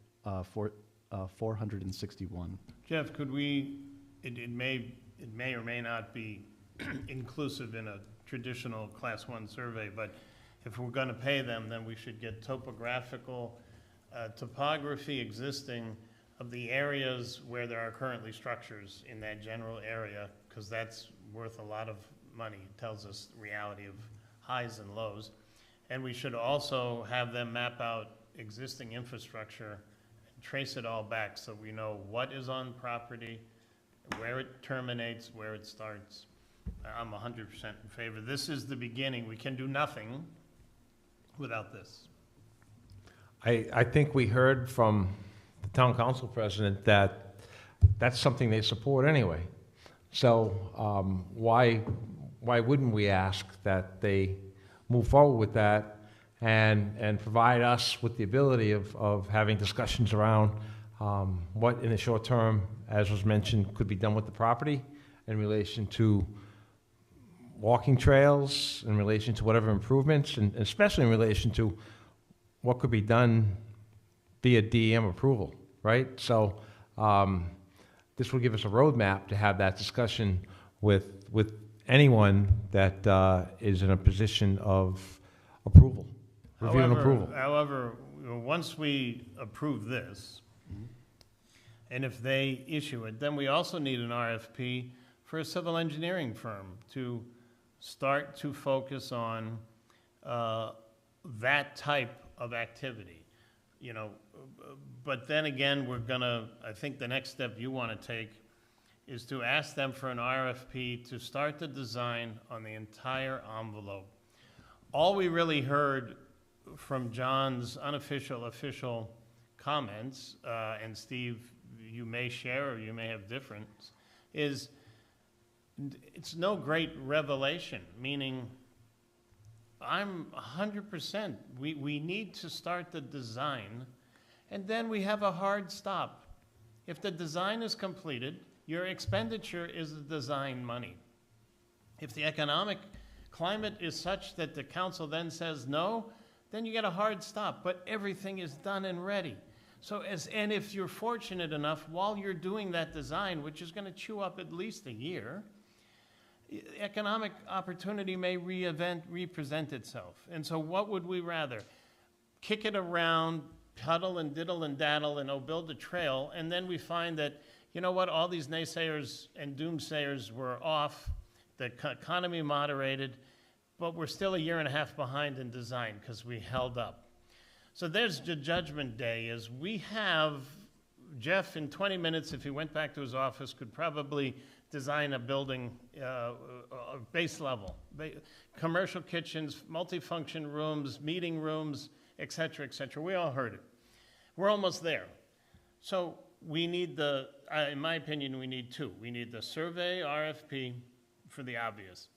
Speaker 1: 461.
Speaker 2: Jeff, could we, it may or may not be inclusive in a traditional Class 1 survey, but if we're going to pay them, then we should get topographical topography existing of the areas where there are currently structures in that general area, because that's worth a lot of money. It tells us the reality of highs and lows. And we should also have them map out existing infrastructure and trace it all back so we know what is on property, where it terminates, where it starts. I'm 100% in favor. This is the beginning. We can do nothing without this.
Speaker 6: I think we heard from the town council president that that's something they support anyway. So why wouldn't we ask that they move forward with that and provide us with the ability of having discussions around what in the short term, as was mentioned, could be done with the property in relation to walking trails, in relation to whatever improvements, and especially in relation to what could be done via DEM approval, right? So this will give us a roadmap to have that discussion with anyone that is in a position of approval, review and approval.
Speaker 2: However, once we approve this, and if they issue it, then we also need an RFP for a civil engineering firm to start to focus on that type of activity, you know. But then again, I think the next step you want to take is to ask them for an RFP to start the design on the entire envelope. All we really heard from John's official comments, and Steve, you may share or you may have difference, is it's no great revelation, meaning I'm 100%. We need to start the design, and then we have a hard stop. If the design is completed, your expenditure is the design money. If the economic climate is such that the council then says no, then you get a hard stop, but everything is done and ready. So and if you're fortunate enough, while you're doing that design, which is going to chew up at least a year, economic opportunity may represent itself. And so what would we rather? Kick it around, huddle and diddle and daddle, and build a trail, and then we find that, you know what, all these naysayers and doomsayers were off, the economy moderated, but we're still a year and a half behind in design because we held up. So there's the judgment day, is we have Jeff, in 20 minutes, if he went back to his office, could probably design a building, base level, commercial kitchens, multifunction rooms, meeting rooms, et cetera, et cetera. We all heard it. We're almost there. So we need in my opinion, we need two. We need the survey RFP for the obvious.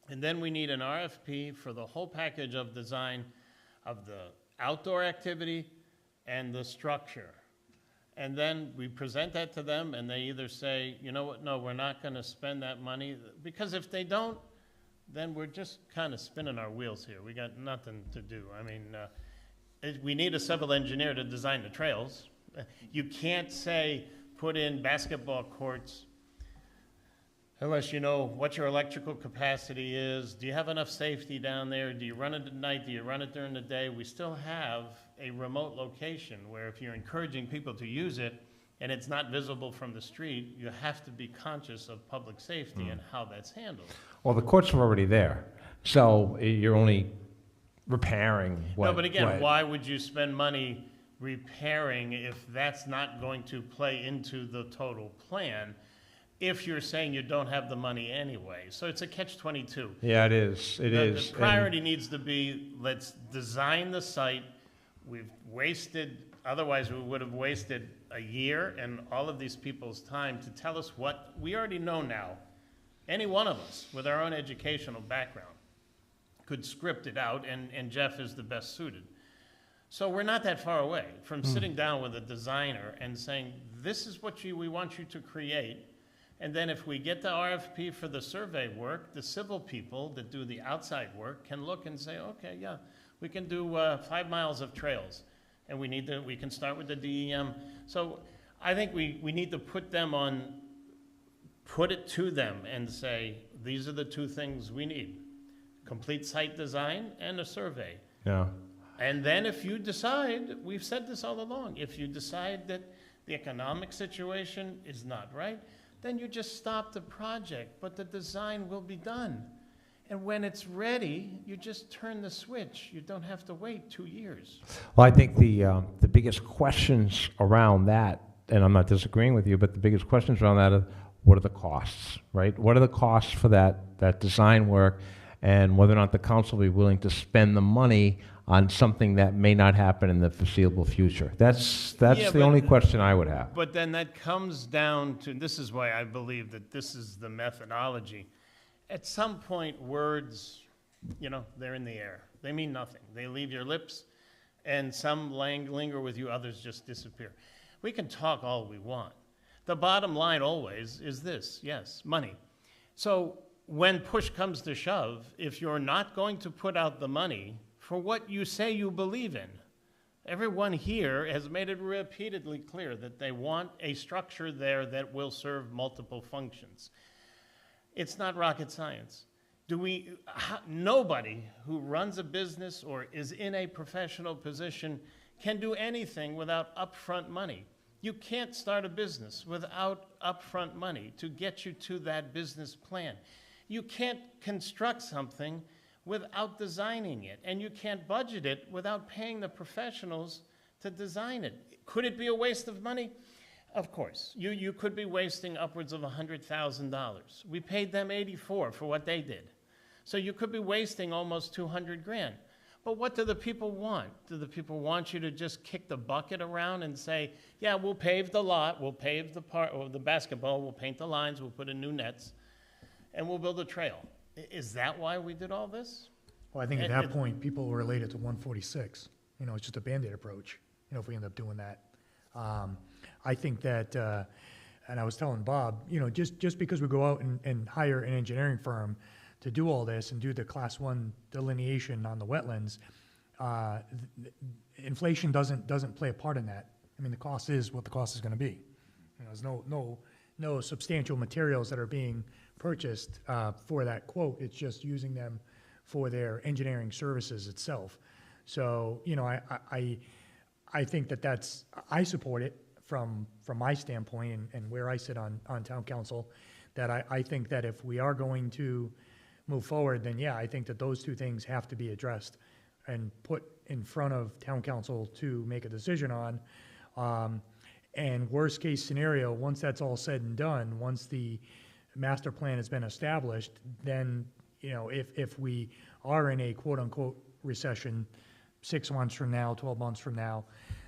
Speaker 2: And then we need an RFP for the whole package of design of the outdoor activity and the structure. And then we present that to them, and they either say, you know what, no, we're not going to spend that money. Because if they don't, then we're just kind of spinning our wheels here. We got nothing to do. I mean, we need a civil engineer to design the trails. You can't say, put in basketball courts unless you know what your electrical capacity is. Do you have enough safety down there? Do you run it at night? Do you run it during the day? We still have a remote location where if you're encouraging people to use it and it's not visible from the street, you have to be conscious of public safety and how that's handled.
Speaker 6: Well, the courts are already there, so you're only repairing what...
Speaker 2: No, but again, why would you spend money repairing if that's not going to play into the total plan if you're saying you don't have the money anyway? So it's a catch-22.
Speaker 6: Yeah, it is. It is.
Speaker 2: The priority needs to be, let's design the site. We've wasted, otherwise we would have wasted a year and all of these people's time to tell us what we already know now. Any one of us with our own educational background could script it out, and Jeff is the best suited. So we're not that far away from sitting down with a designer and saying, this is what we want you to create. And then if we get the RFP for the survey work, the civil people that do the outside work can look and say, okay, yeah, we can do 5 miles of trails. And we can start with the DEM. So I think we need to put it to them and say, these are the two things we need. Complete site design and a survey.
Speaker 6: Yeah.
Speaker 2: And then if you decide, we've said this all along, if you decide that the economic situation is not right, then you just stop the project, but the design will be done. And when it's ready, you just turn the switch. You don't have to wait 2 years.
Speaker 6: Well, I think the biggest questions around that, and I'm not disagreeing with you, but the biggest questions around that are, what are the costs, right? What are the costs for that design work, and whether or not the council will be willing to spend the money on something that may not happen in the foreseeable future. That's the only question I would have.
Speaker 2: But then that comes down to, this is why I believe that this is the methodology. At some point, words, they're in the air. They mean nothing. They leave your lips, and some linger with you, others just disappear. We can talk all we want. The bottom line always is this, yes, money. So when push comes to shove, if you're not going to put out the money for what you say you believe in, everyone here has made it repeatedly clear that they want a structure there that will serve multiple functions. It's not rocket science. Nobody who runs a business or is in a professional position can do anything without upfront money. You can't start a business without upfront money to get you to that business plan. You can't construct something without designing it, and you can't budget it without paying the professionals to design it. Could it be a waste of money? Of course. You could be wasting upwards of $100,000. We paid them $84,000 for what they did. So you could be wasting almost $200,000. But what do the people want? Do the people want you to just kick the bucket around and say, yeah, we'll pave the lot, we'll pave the basketball, we'll paint the lines, we'll put in new nets, and we'll build a trail? Is that why we did all this?
Speaker 15: Well, I think at that point, people were related to 146. It's just a Band-Aid approach, if we end up doing that. I think that, and I was telling Bob, just because we go out and hire an engineering firm to do all this and do the Class 1 delineation on the wetlands, inflation doesn't play a part in that. I mean, the cost is what the cost is going to be. There's no substantial materials that are being purchased for that quote. It's just using them for their engineering services itself. So, I think that's, I support it from my standpoint and where I sit on town council, that I think that if we are going to move forward, then yeah, I think that those two things have to be addressed and put in front of town council to make a decision on. And worst case scenario, once that's all said and done, once the master plan has been established, then, if we are in a quote-unquote recession 6 months from now, 12 months from now,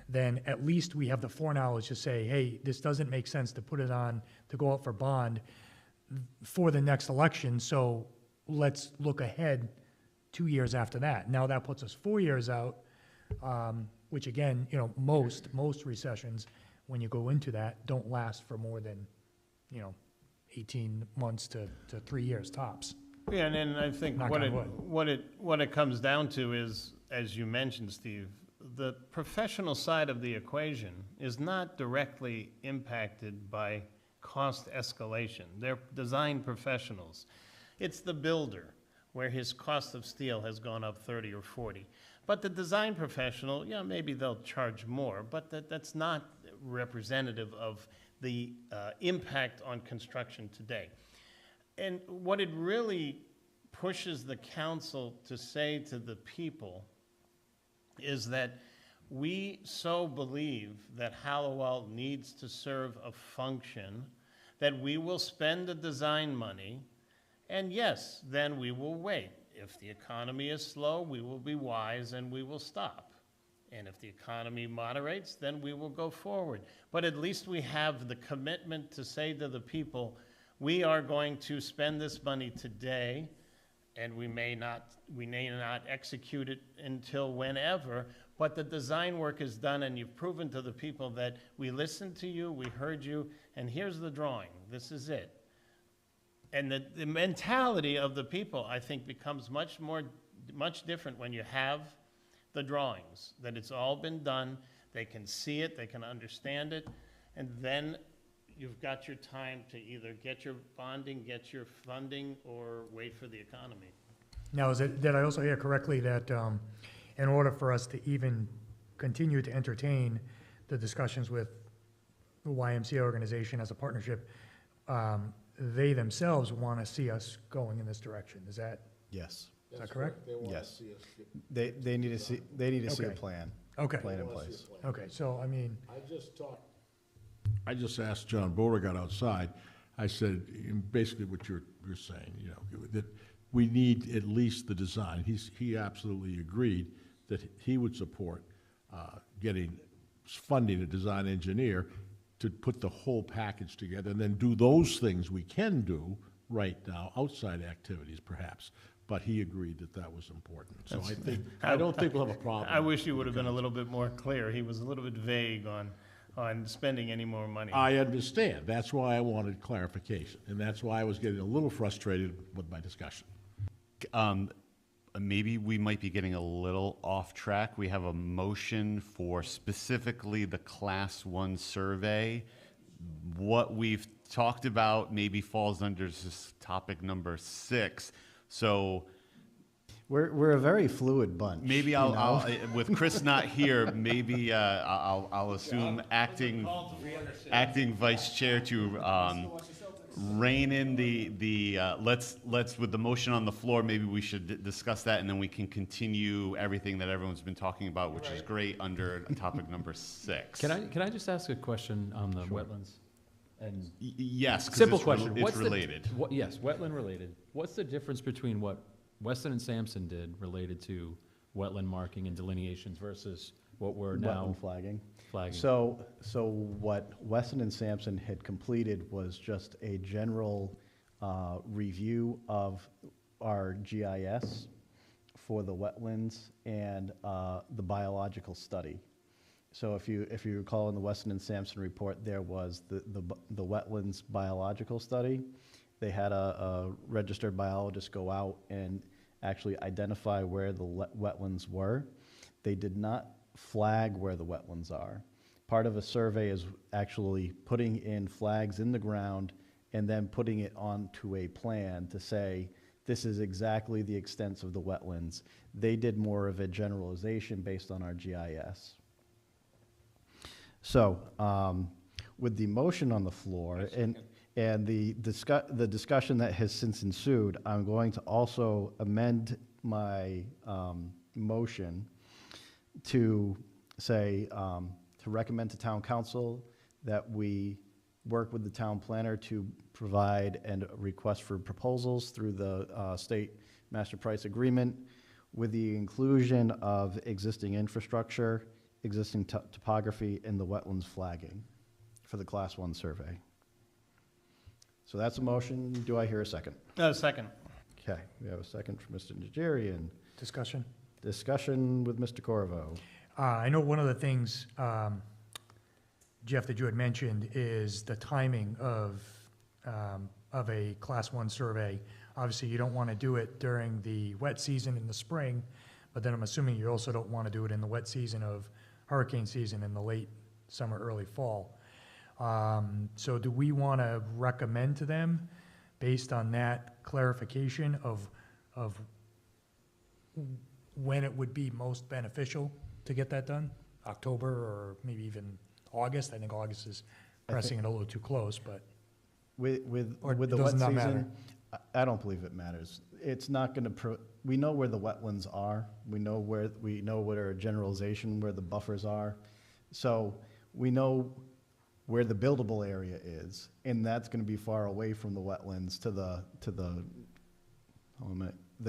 Speaker 15: then at least we have the foreknowledge to say, hey, this doesn't make sense to put it on, to go out for bond for the next election, so let's look ahead 2 years after that. Now that puts us 4 years out, which again, most recessions, when you go into that, don't last for more than, 18 months to 3 years tops.
Speaker 2: Yeah, and then I think
Speaker 15: Knock on wood.
Speaker 2: what it comes down to is, as you mentioned, Steve, the professional side of the equation is not directly impacted by cost escalation. They're design professionals. It's the builder, where his cost of steel has gone up 30 or 40. But the design professional, yeah, maybe they'll charge more, but that's not representative of the impact on construction today. And what it really pushes the council to say to the people is that we so believe that Halliwell needs to serve a function that we will spend the design money, and yes, then we will wait. If the economy is slow, we will be wise and we will stop. And if the economy moderates, then we will go forward. But at least we have the commitment to say to the people, we are going to spend this money today, and we may not execute it until whenever, but the design work is done, and you've proven to the people that we listened to you, we heard you, and here's the drawing. This is it. And the mentality of the people, I think, becomes much different when you have the drawings, that it's all been done, they can see it, they can understand it, and then you've got your time to either get your bonding, get your funding, or wait for the economy.
Speaker 15: Now, did I also hear correctly that in order for us to even continue to entertain the discussions with the YMCA organization as a partnership, they themselves want to see us going in this direction? Is that?
Speaker 1: Yes.
Speaker 15: Is that correct?
Speaker 4: They want to
Speaker 1: Yes.
Speaker 4: see us get.
Speaker 1: They need to see, a
Speaker 15: Okay.
Speaker 1: plan.
Speaker 15: Okay.
Speaker 1: Plan in
Speaker 4: They wanna see
Speaker 1: place.
Speaker 4: a plan.
Speaker 15: Okay, so I mean,
Speaker 4: I just asked John Beauregard outside, I said, basically what you're saying, that we need at least the design. He absolutely agreed that he would support funding a design engineer to put the whole package together and then do those things we can do right now, outside activities perhaps. But he agreed that was important. So I don't think we'll have a problem.
Speaker 2: I wish you would have been a little bit more clear. He was a little bit vague on spending any more money.
Speaker 4: I understand. That's why I wanted clarification, and that's why I was getting a little frustrated with my discussion.
Speaker 9: Maybe we might be getting a little off track. We have a motion for specifically the Class 1 survey. What we've talked about maybe falls under this topic number 6. So
Speaker 1: We're a very fluid bunch.
Speaker 9: maybe I'll with Chris not here, maybe I'll assume acting vice chair to rein in the let's with the motion on the floor. Maybe we should discuss that, and then we can continue everything that everyone's been talking about, which is great, under topic number 6.
Speaker 14: Can I just ask a question on the wetlands? And
Speaker 9: yes, 'cause
Speaker 14: simple
Speaker 9: it's
Speaker 14: question.
Speaker 9: It's related.
Speaker 14: Yes, wetland related. What's the difference between what Weston and Sampson did related to wetland marking and delineations versus what we're now
Speaker 1: Wetland flagging.
Speaker 14: flagging?
Speaker 1: So what Weston and Sampson had completed was just a general review of our GIS for the wetlands and the biological study. So if you recall in the Weston and Sampson report, there was the wetlands biological study. They had a registered biologist go out and actually identify where the wetlands were. They did not flag where the wetlands are. Part of a survey is actually putting in flags in the ground and then putting it onto a plan to say, this is exactly the extent of the wetlands. They did more of a generalization based on our GIS. So, with the motion on the floor and the discussion that has since ensued, I'm going to also amend my motion to say, to recommend to town council that we work with the town planner to provide and request for proposals through the state master price agreement with the inclusion of existing infrastructure, existing topography, and the wetlands flagging for the Class 1 survey. So that's a motion. Do I hear a second?
Speaker 2: Second.
Speaker 1: Okay, we have a second from Mr. Najarian.
Speaker 15: Discussion?
Speaker 1: Discussion with Mr. Corvo.
Speaker 15: I know one of the things, Jeff, that you had mentioned is the timing of a Class 1 survey. Obviously, you don't want to do it during the wet season in the spring, but then I'm assuming you also don't want to do it in the wet season of hurricane season in the late summer, early fall. So do we want to recommend to them, based on that clarification of when it would be most beneficial to get that done? October or maybe even August? I think August is pressing it a little too close, but.
Speaker 1: With
Speaker 15: Or
Speaker 1: the
Speaker 15: does
Speaker 1: wet
Speaker 15: it not
Speaker 1: season,
Speaker 15: matter?
Speaker 1: I don't believe it matters. It's not gonna, we know where the wetlands are. We know what our generalization, where the buffers are. So we know where the buildable area is, and that's gonna be far away from the wetlands to the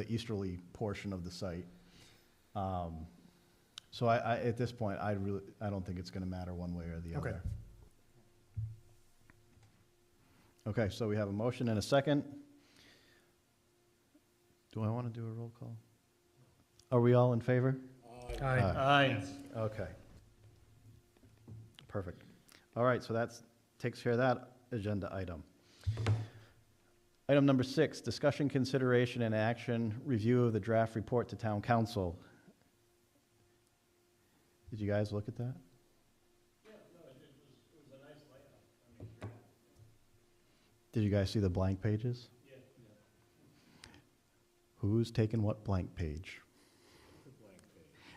Speaker 1: easterly portion of the site. So I at this point, I don't think it's gonna matter one way or the other.
Speaker 15: Okay.
Speaker 1: Okay, so we have a motion and a second. Do I want to do a roll call? Are we all in favor?
Speaker 15: Aye.
Speaker 2: Aye.
Speaker 1: Okay. Perfect. All right, so that takes care of that agenda item. Item number 6, discussion, consideration, and action, review of the draft report to town council. Did you guys look at that? Did you guys see the blank pages? Yeah. Who's taken what blank page?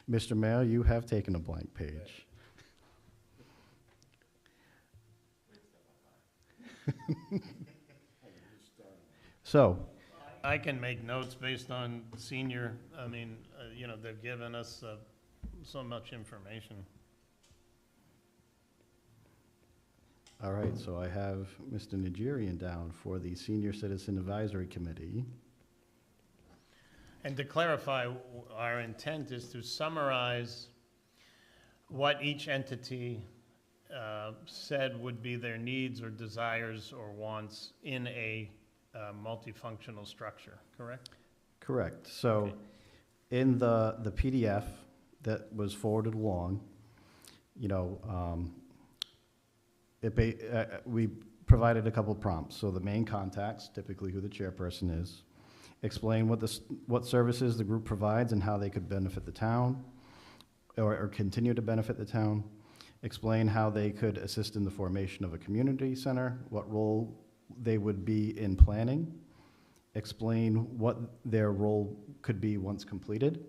Speaker 1: Mr. Mayor, you have taken a blank page. So,
Speaker 2: I can make notes based on senior, they've given us so much information.
Speaker 1: all right, so I have Mr. Najarian down for the Senior Citizen Advisory Committee.
Speaker 2: And to clarify, our intent is to summarize what each entity said would be their needs or desires or wants in a multifunctional structure, correct?
Speaker 1: Correct. So in the PDF that was forwarded along, we provided a couple prompts. So the main contacts, typically who the chairperson is, explain what services the group provides and how they could benefit the town or continue to benefit the town, explain how they could assist in the formation of a community center, what role they would be in planning, explain what their role could be once completed,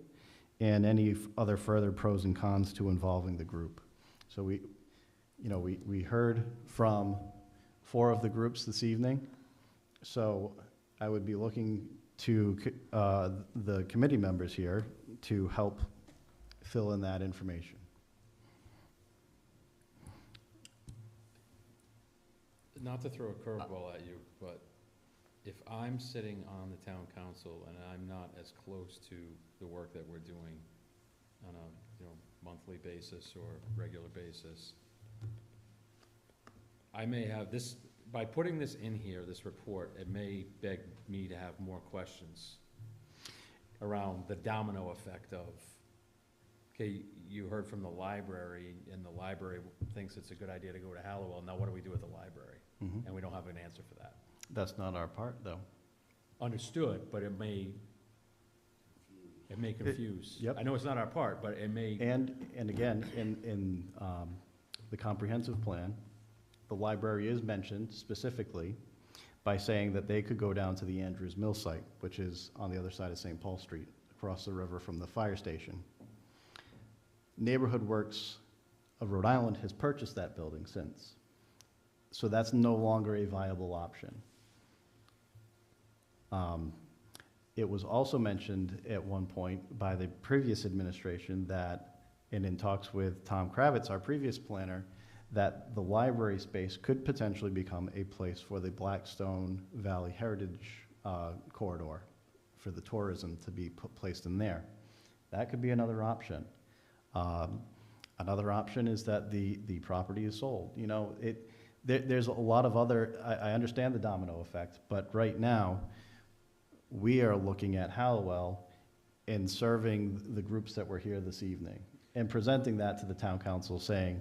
Speaker 1: and any other further pros and cons to involving the group. So we heard from 4 of the groups this evening, so I would be looking to the committee members here to help fill in that information.
Speaker 14: Not to throw a curveball at you, but if I'm sitting on the town council and I'm not as close to the work that we're doing on a monthly basis or regular basis, I may have this, by putting this in here, this report, it may beg me to have more questions around the domino effect of, okay, you heard from the library, and the library thinks it's a good idea to go to Halliwell. Now what do we do with the library?
Speaker 1: Mm-hmm.
Speaker 14: And we don't have an answer for that.
Speaker 1: That's not our part, though.
Speaker 14: Understood, but it may confuse.
Speaker 1: Yep.
Speaker 14: I know it's not our part, but it may.
Speaker 1: And again, in the comprehensive plan, the library is mentioned specifically by saying that they could go down to the Andrews Mill site, which is on the other side of St. Paul Street, across the river from the fire station. Neighborhood Works of Rhode Island has purchased that building since. So that's no longer a viable option. It was also mentioned at one point by the previous administration that, and in talks with Tom Kravitz, our previous planner, that the library space could potentially become a place for the Blackstone Valley Heritage corridor, for the tourism to be placed in there. That could be another option. Another option is that the property is sold. You know, there's a lot of other, I understand the domino effect, but right now, we are looking at Halliwell and serving the groups that were here this evening and presenting that to the town council, saying,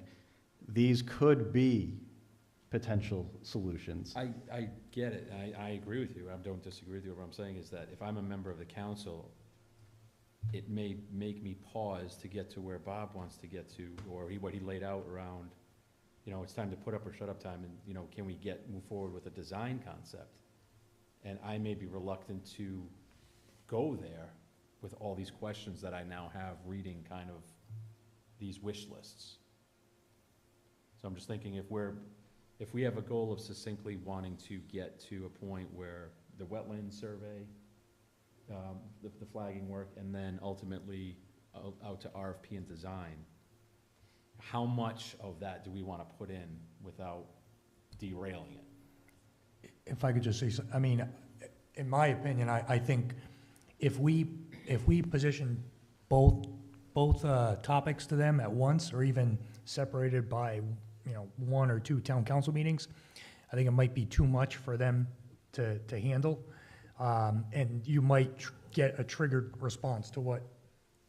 Speaker 1: these could be potential solutions.
Speaker 14: I get it, I agree with you, I don't disagree with you. What I'm saying is that if I'm a member of the council, it may make me pause to get to where Bob wants to get to, or what he laid out around, you know, it's time to put up or shut up time, and, you know, can we move forward with a design concept? And I may be reluctant to go there with all these questions that I now have reading kind of these wish lists. So I'm just thinking, if we have a goal of succinctly wanting to get to a point where the wetland survey, the flagging work, and then ultimately out to RFP and design, how much of that do we want to put in without derailing it?
Speaker 15: If I could just say, I mean, in my opinion, I think if we position both topics to them at once, or even separated by, you know, 1 or 2 town council meetings, I think it might be too much for them to handle. And you might get a triggered response to what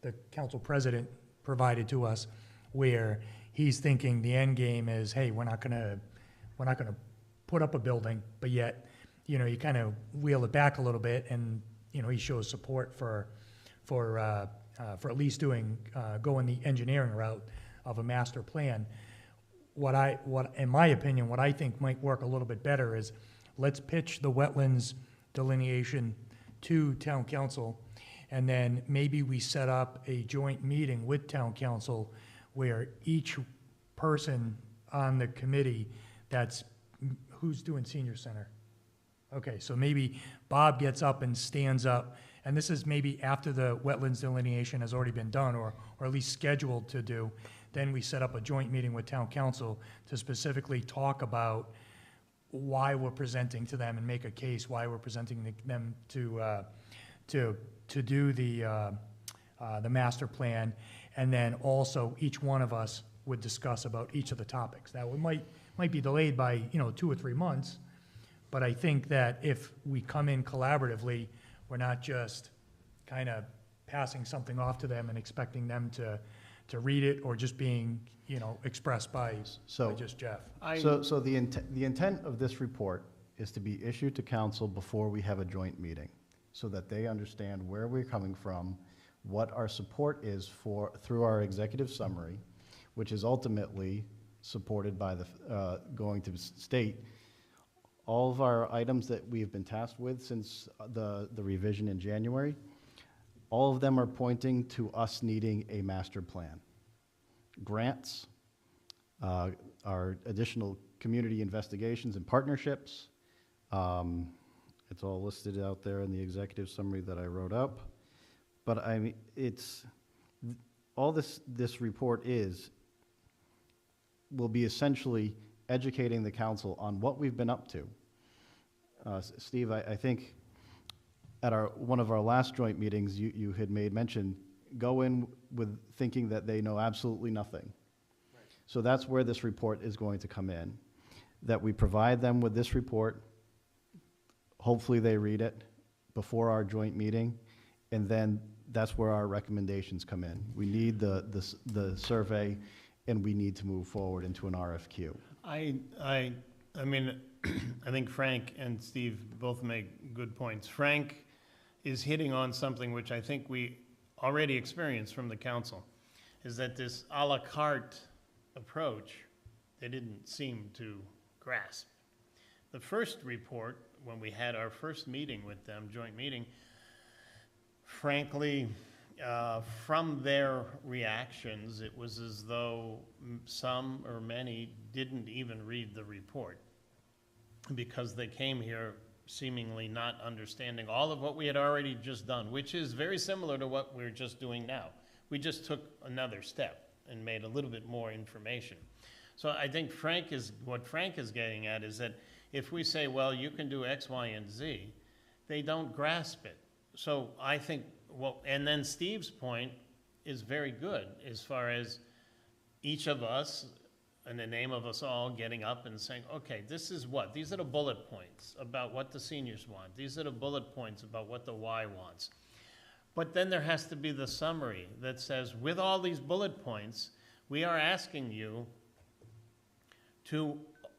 Speaker 15: the council president provided to us, where he's thinking the end game is, hey, we're not gonna put up a building, but yet, you know, you kind of wheel it back a little bit, and, you know, he shows support for at least going the engineering route of a master plan. In my opinion, what I think might work a little bit better is, let's pitch the wetlands delineation to town council, and then maybe we set up a joint meeting with town council where each person on the committee who's doing senior center? Okay, so maybe Bob gets up and stands up, and this is maybe after the wetlands delineation has already been done, or at least scheduled to do. Then we set up a joint meeting with town council to specifically talk about why we're presenting to them and make a case why we're presenting them to do the master plan, and then also each one of us would discuss about each of the topics. Now, it might be delayed by, you know, 2 or 3 months, but I think that if we come in collaboratively, we're not just kind of passing something off to them and expecting them to read it, or just being, you know, expressed by just Jeff.
Speaker 1: So the intent of this report is to be issued to council before we have a joint meeting, so that they understand where we're coming from, what our support is through our executive summary, which is ultimately supported by going to state. All of our items that we've been tasked with since the revision in January, all of them are pointing to us needing a master plan. Grants, our additional community investigations and partnerships. It's all listed out there in the executive summary that I wrote up. But I mean, all this report will be essentially educating the council on what we've been up to. Steve, I think at one of our last joint meetings, you had made mention, go in with thinking that they know absolutely nothing. Right. So that's where this report is going to come in, that we provide them with this report. Hopefully they read it before our joint meeting, and then that's where our recommendations come in. We need the survey, and we need to move forward into an RFQ.
Speaker 2: I mean, I think Frank and Steve both make good points. Frank is hitting on something which I think we already experienced from the council, is that this a la carte approach, they didn't seem to grasp. The first report, when we had our first meeting with them, joint meeting, frankly, from their reactions, it was as though some or many didn't even read the report, because they came here seemingly not understanding all of what we had already just done, which is very similar to what we're just doing now. We just took another step and made a little bit more information. So I think what Frank is getting at is that if we say, well, you can do X, Y, and Z, they don't grasp it. So I think, and then Steve's point is very good as far as each of us, in the name of us all, getting up and saying, okay, this is what? These are the bullet points about what the seniors want. These are the bullet points about what the Y wants. But then there has to be the summary that says, with all these bullet points, we are asking you to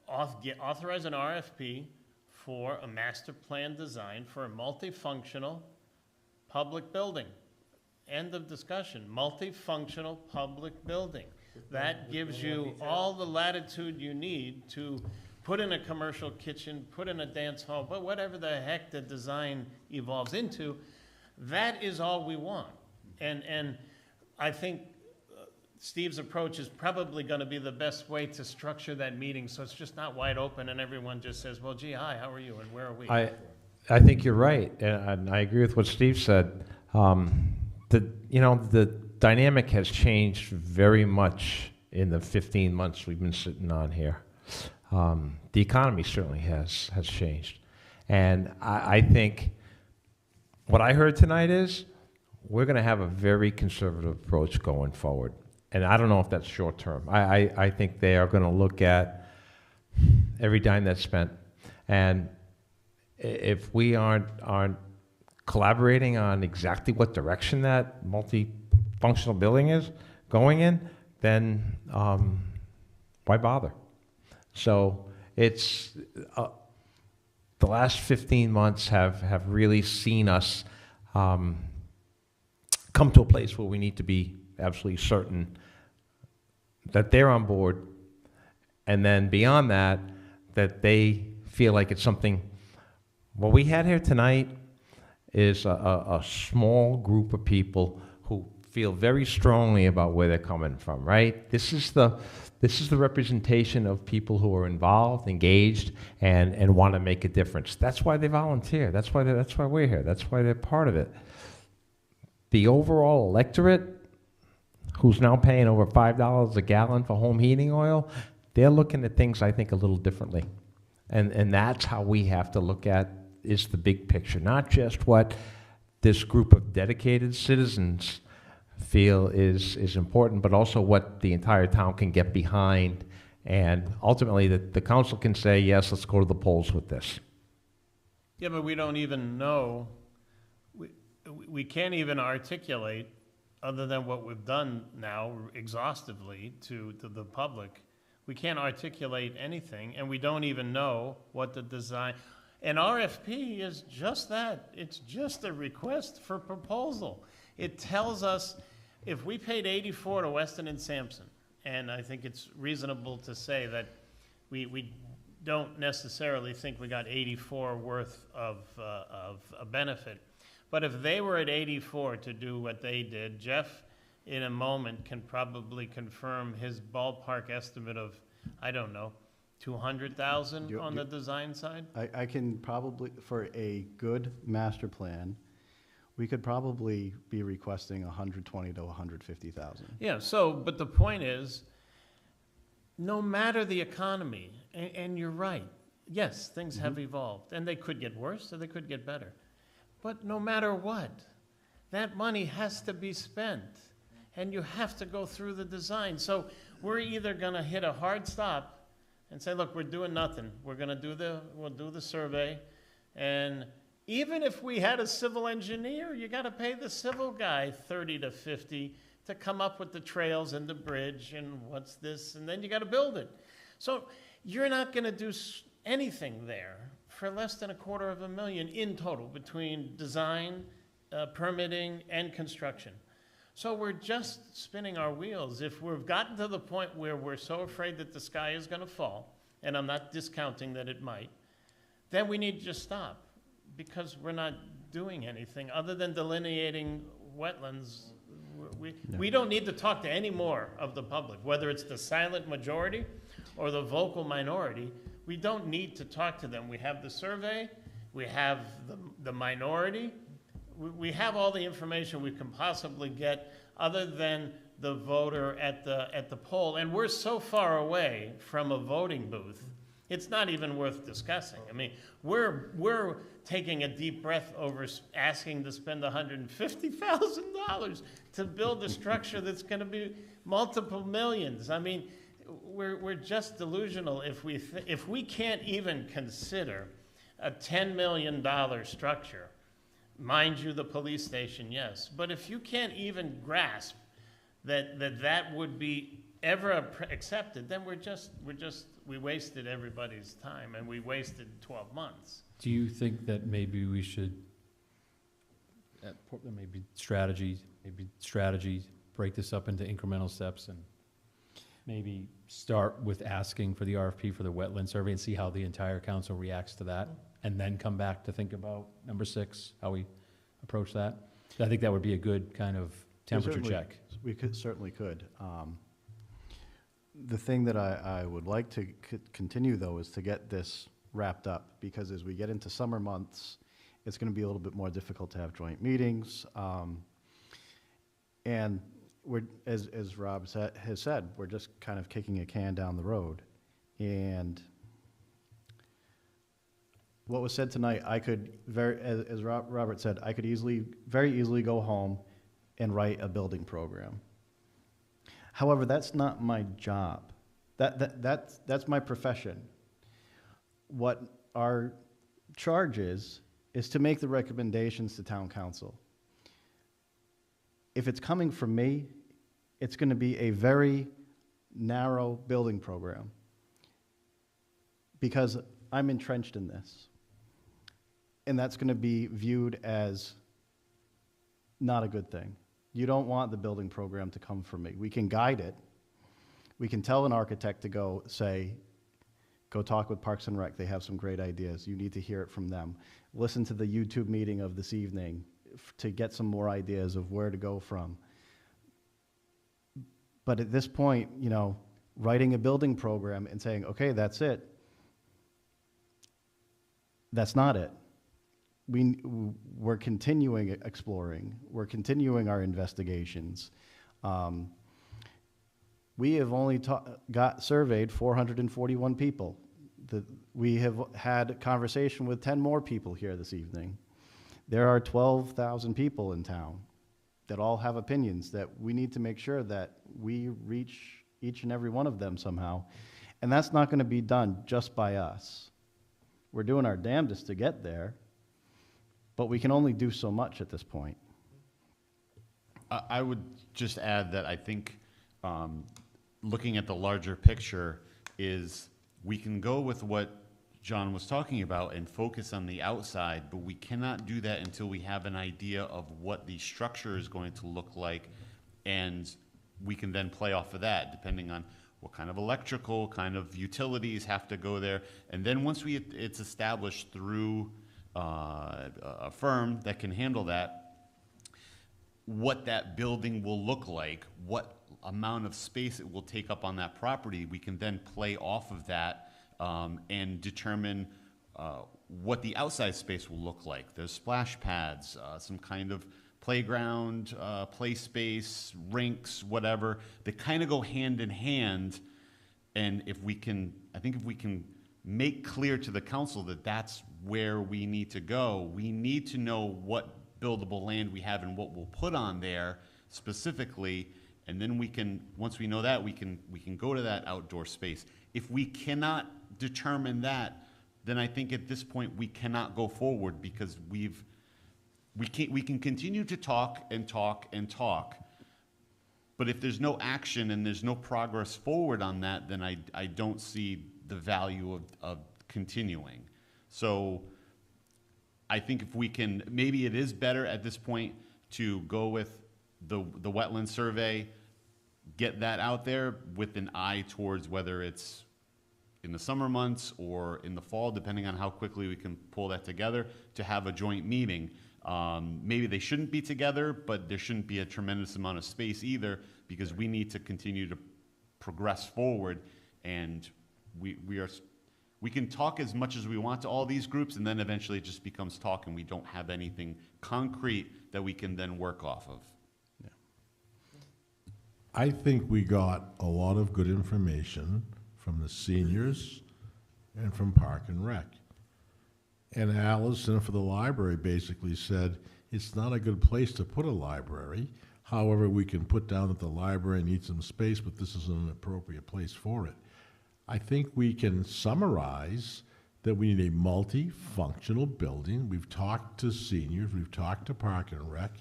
Speaker 2: authorize an RFP for a master plan design for a multifunctional public building. End of discussion. Multifunctional public building. That gives you all the latitude you need to put in a commercial kitchen, put in a dance hall, but whatever the heck the design evolves into, that is all we want. And I think Steve's approach is probably going to be the best way to structure that meeting, so it's just not wide open and everyone just says, well, gee, hi, how are you, and where are we?
Speaker 6: I think you're right, and I agree with what Steve said. The dynamic has changed very much in the 15 months we've been sitting on here. The economy certainly has changed. And I think what I heard tonight is we're going to have a very conservative approach going forward. And I don't know if that's short term. I think they are going to look at every dime that's spent. And if we aren't collaborating on exactly what direction that multifunctional building is going in, then why bother? So it's the last 15 months have really seen us come to a place where we need to be absolutely certain that they're on board, and then beyond that, that they feel like it's something. What we had here tonight is a small group of people who feel very strongly about where they're coming from, right? This is the representation of people who are involved, engaged, and want to make a difference. That's why they volunteer. That's why we're here. That's why they're part of it. The overall electorate, who's now paying over $5 a gallon for home heating oil, they're looking at things, I think, a little differently. And that's how we have to look at is the big picture, not just what this group of dedicated citizens feel is important, but also what the entire town can get behind. And ultimately, the council can say, yes, let's go to the polls with this.
Speaker 2: Yeah, but we don't even know, we can't even articulate, other than what we've done now exhaustively to the public, we can't articulate anything, and we don't even know what the design. An RFP is just that. It's just a request for proposal. It tells us if we paid 84 to Weston and Sampson, and I think it's reasonable to say that we don't necessarily think we got 84 worth of a benefit. But if they were at 84 to do what they did, Jeff, in a moment, can probably confirm his ballpark estimate of, I don't know, 200,000 on the design side?
Speaker 1: I can probably, for a good master plan, we could probably be requesting 120 to 150,000.
Speaker 2: Yeah, so, but the point is, no matter the economy, and you're right, yes, things have evolved, and they could get worse or they could get better. But no matter what, that money has to be spent, and you have to go through the design. So we're either going to hit a hard stop and say, look, we're doing nothing. We're going to we'll do the survey, and even if we had a civil engineer, you got to pay the civil guy 30 to 50 to come up with the trails and the bridge and what's this, and then you got to build it. So you're not going to do anything there for less than $250,000 in total between design, permitting, and construction. So we're just spinning our wheels. If we've gotten to the point where we're so afraid that the sky is going to fall, and I'm not discounting that it might, then we need to just stop, because we're not doing anything other than delineating wetlands. We don't need to talk to any more of the public, whether it's the silent majority or the vocal minority. We don't need to talk to them. We have the survey, we have the minority, we have all the information we can possibly get, other than the voter at the poll. And we're so far away from a voting booth, it's not even worth discussing. I mean, we're taking a deep breath over asking to spend $150,000 to build a structure that's going to be multiple millions. I mean, we're just delusional if we can't even consider a $10 million structure. Mind you, the police station, yes. But if you can't even grasp that would be ever accepted, then we wasted everybody's time, and we wasted 12 months.
Speaker 14: Do you think that maybe we should, maybe strategy, break this up into incremental steps and maybe start with asking for the RFP for the wetland survey and see how the entire council reacts to that, and then come back to think about number 6, how we approach that? I think that would be a good kind of temperature check.
Speaker 1: We certainly could. The thing that I would like to continue, though, is to get this wrapped up, because as we get into summer months, it's going to be a little bit more difficult to have joint meetings. And we're, as Rob has said, we're just kind of kicking a can down the road. And what was said tonight, I could, as Robert said, I could very easily go home and write a building program. However, that's not my job. That's my profession. What our charge is to make the recommendations to town council. If it's coming from me, it's going to be a very narrow building program, because I'm entrenched in this. And that's going to be viewed as not a good thing. You don't want the building program to come from me. We can guide it. We can tell an architect to go talk with Parks and Rec. They have some great ideas. You need to hear it from them. Listen to the YouTube meeting of this evening to get some more ideas of where to go from. But at this point, writing a building program and saying, okay, that's it, that's not it. We're continuing exploring. We're continuing our investigations. We have only got surveyed 441 people. We have had a conversation with 10 more people here this evening. There are 12,000 people in town that all have opinions that we need to make sure that we reach each and every one of them somehow. And that's not going to be done just by us. We're doing our damnedest to get there, but we can only do so much at this point.
Speaker 9: I would just add that I think looking at the larger picture is we can go with what John was talking about and focus on the outside, but we cannot do that until we have an idea of what the structure is going to look like, and we can then play off of that depending on what kind of electrical, kind of utilities have to go there. And then once it's established through a firm that can handle that, what that building will look like, what amount of space it will take up on that property, we can then play off of that and determine what the outside space will look like. There's splash pads, some kind of playground, play space, rinks, whatever, that kind of go hand in hand. And if we can make clear to the council that that's where we need to go, we need to know what buildable land we have and what we'll put on there specifically. And then once we know that, we can go to that outdoor space. If we cannot determine that, then I think at this point we cannot go forward, because we can continue to talk and talk and talk, but if there's no action and there's no progress forward on that, then I don't see the value of continuing. So I think if we can, maybe it is better at this point to go with the wetland survey, get that out there with an eye towards whether it's in the summer months or in the fall, depending on how quickly we can pull that together, to have a joint meeting. Maybe they shouldn't be together, but there shouldn't be a tremendous amount of space either, because we need to continue to progress forward. And we can talk as much as we want to all these groups, and then eventually it just becomes talk and we don't have anything concrete that we can then work off of.
Speaker 4: I think we got a lot of good information from the seniors and from Park and Rec. And Allison for the library basically said, it's not a good place to put a library. However, we can put down that the library needs some space, but this is an appropriate place for it. I think we can summarize that we need a multifunctional building. We've talked to seniors, we've talked to Park and Rec,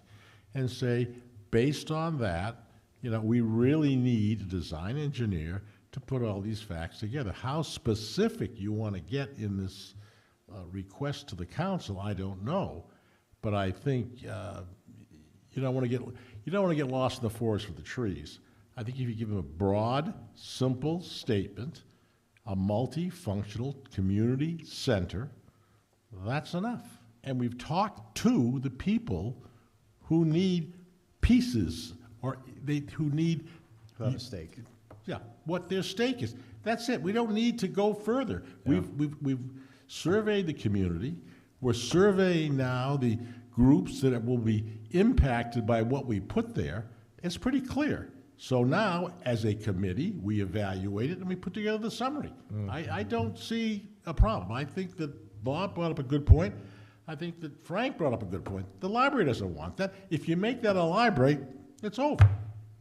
Speaker 4: and say, based on that, we really need a design engineer to put all these facts together. How specific you want to get in this request to the council, I don't know. But I think you don't want to get lost in the forest with the trees. I think if you give them a broad, simple statement, a multifunctional community center, that's enough. And we've talked to the people who need pieces, or who need...
Speaker 1: Who have a stake.
Speaker 4: Yeah, what their stake is. That's it. We don't need to go further.
Speaker 1: Yeah.
Speaker 4: We've surveyed the community. We're surveying now the groups that will be impacted by what we put there. It's pretty clear. So now, as a committee, we evaluate it and we put together the summary. I don't see a problem. I think that Bob brought up a good point. I think that Frank brought up a good point. The library doesn't want that. If you make that a library, it's over.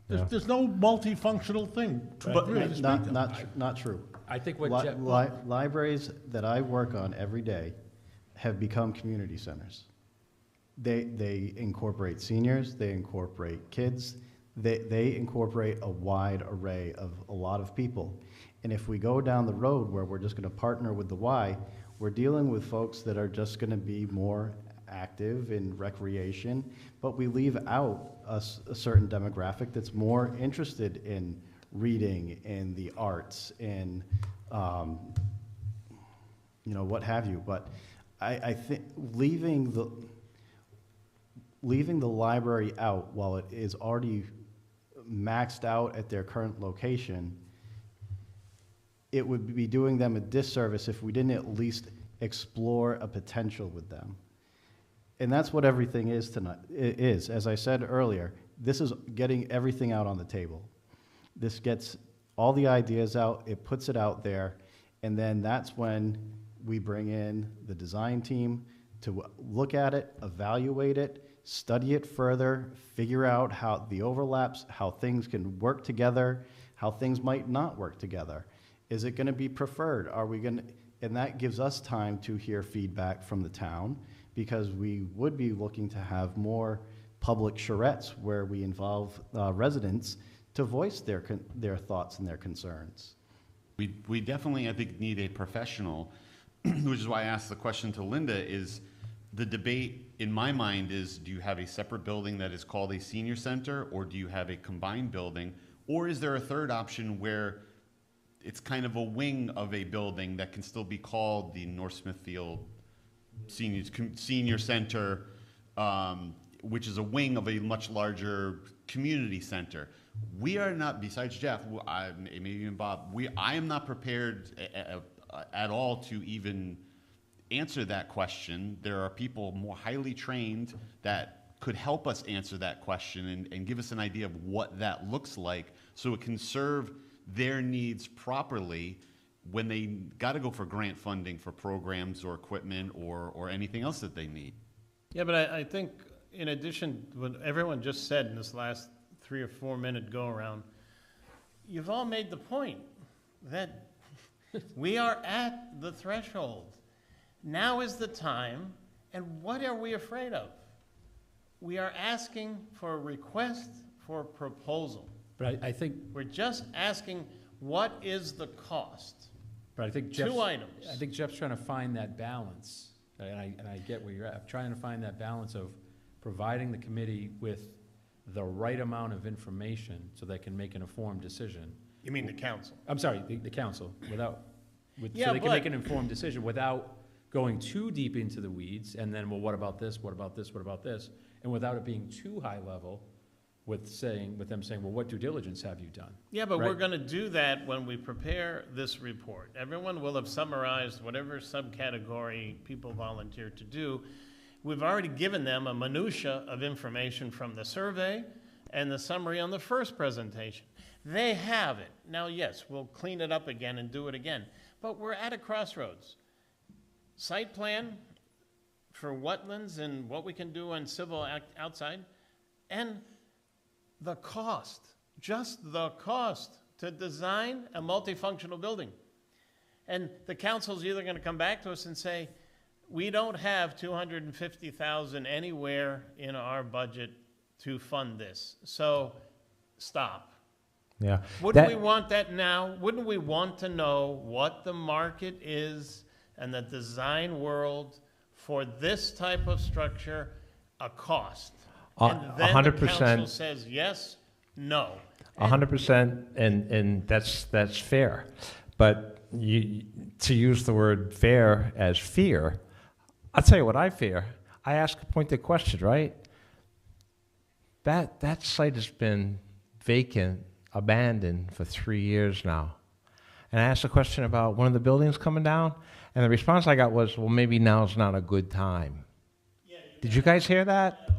Speaker 4: There's no multifunctional thing.
Speaker 1: But
Speaker 4: really to speak of.
Speaker 1: not true.
Speaker 14: I think what Jeff,
Speaker 1: Libraries that I work on every day have become community centers. They incorporate seniors, they incorporate kids, they incorporate a wide array of a lot of people. And if we go down the road where we're just going to partner with the Y, we're dealing with folks that are just going to be more active in recreation, but we leave out a certain demographic that's more interested in reading and the arts and what have you. But I think leaving the library out while it is already maxed out at their current location, it would be doing them a disservice if we didn't at least explore a potential with them. And that's what everything is tonight. It is, as I said earlier, this is getting everything out on the table. This gets all the ideas out, it puts it out there, and then that's when we bring in the design team to look at it, evaluate it, study it further, figure out how the overlaps, how things can work together, how things might not work together. Is it going to be preferred? Are we going to, and that gives us time to hear feedback from the town, because we would be looking to have more public charrettes where we involve residents to voice their thoughts and their concerns.
Speaker 9: We definitely, I think, need a professional, which is why I asked the question to Linda, is the debate in my mind is, do you have a separate building that is called a senior center, or do you have a combined building, or is there a third option where it's kind of a wing of a building that can still be called the North Smithfield Senior Center, which is a wing of a much larger community center? We are not, besides Jeff, maybe even Bob, I am not prepared at all to even answer that question. There are people more highly trained that could help us answer that question and give us an idea of what that looks like, so it can serve their needs properly when they got to go for grant funding for programs or equipment or anything else that they need.
Speaker 2: Yeah, but I think in addition to what everyone just said in this last 3 or 4 minute go around, you've all made the point that we are at the threshold. Now is the time, and what are we afraid of? We are asking for a request for a proposal.
Speaker 14: but I think,
Speaker 2: We're just asking, what is the cost?
Speaker 14: but I think
Speaker 2: 2 items.
Speaker 14: I think Jeff's trying to find that balance, and I get where you're at. I'm trying to find that balance of providing the committee with the right amount of information so they can make an informed decision.
Speaker 2: You mean the council?
Speaker 14: I'm sorry, the council, so
Speaker 2: Yeah,
Speaker 14: they can
Speaker 2: but-
Speaker 14: make an informed decision without going too deep into the weeds, and then, well, what about this, what about this, what about this? And without it being too high level with them saying, well, what due diligence have you done?
Speaker 2: Yeah, but
Speaker 14: Right.
Speaker 2: we're going to do that when we prepare this report. Everyone will have summarized whatever subcategory people volunteer to do. We've already given them a minutia of information from the survey and the summary on the first presentation. They have it. Now, yes, we'll clean it up again and do it again, but we're at a crossroads. Site plan for wetlands and what we can do on civil outside, and the cost, just the cost to design a multifunctional building. And the council's either going to come back to us and say, we don't have $250,000 anywhere in our budget to fund this, so stop.
Speaker 6: Yeah.
Speaker 2: Wouldn't we want that now? Wouldn't we want to know what the market is and the design world for this type of structure, a cost? And then the
Speaker 6: 100%.
Speaker 2: council says yes, no.
Speaker 6: 100%, and that's fair. But to use the word fair as fear, I'll tell you what I fear. I ask a pointed question, right? That site has been vacant, abandoned for 3 years now. And I asked a question about one of the buildings coming down, and the response I got was, well, maybe now's not a good time. Did you guys hear that?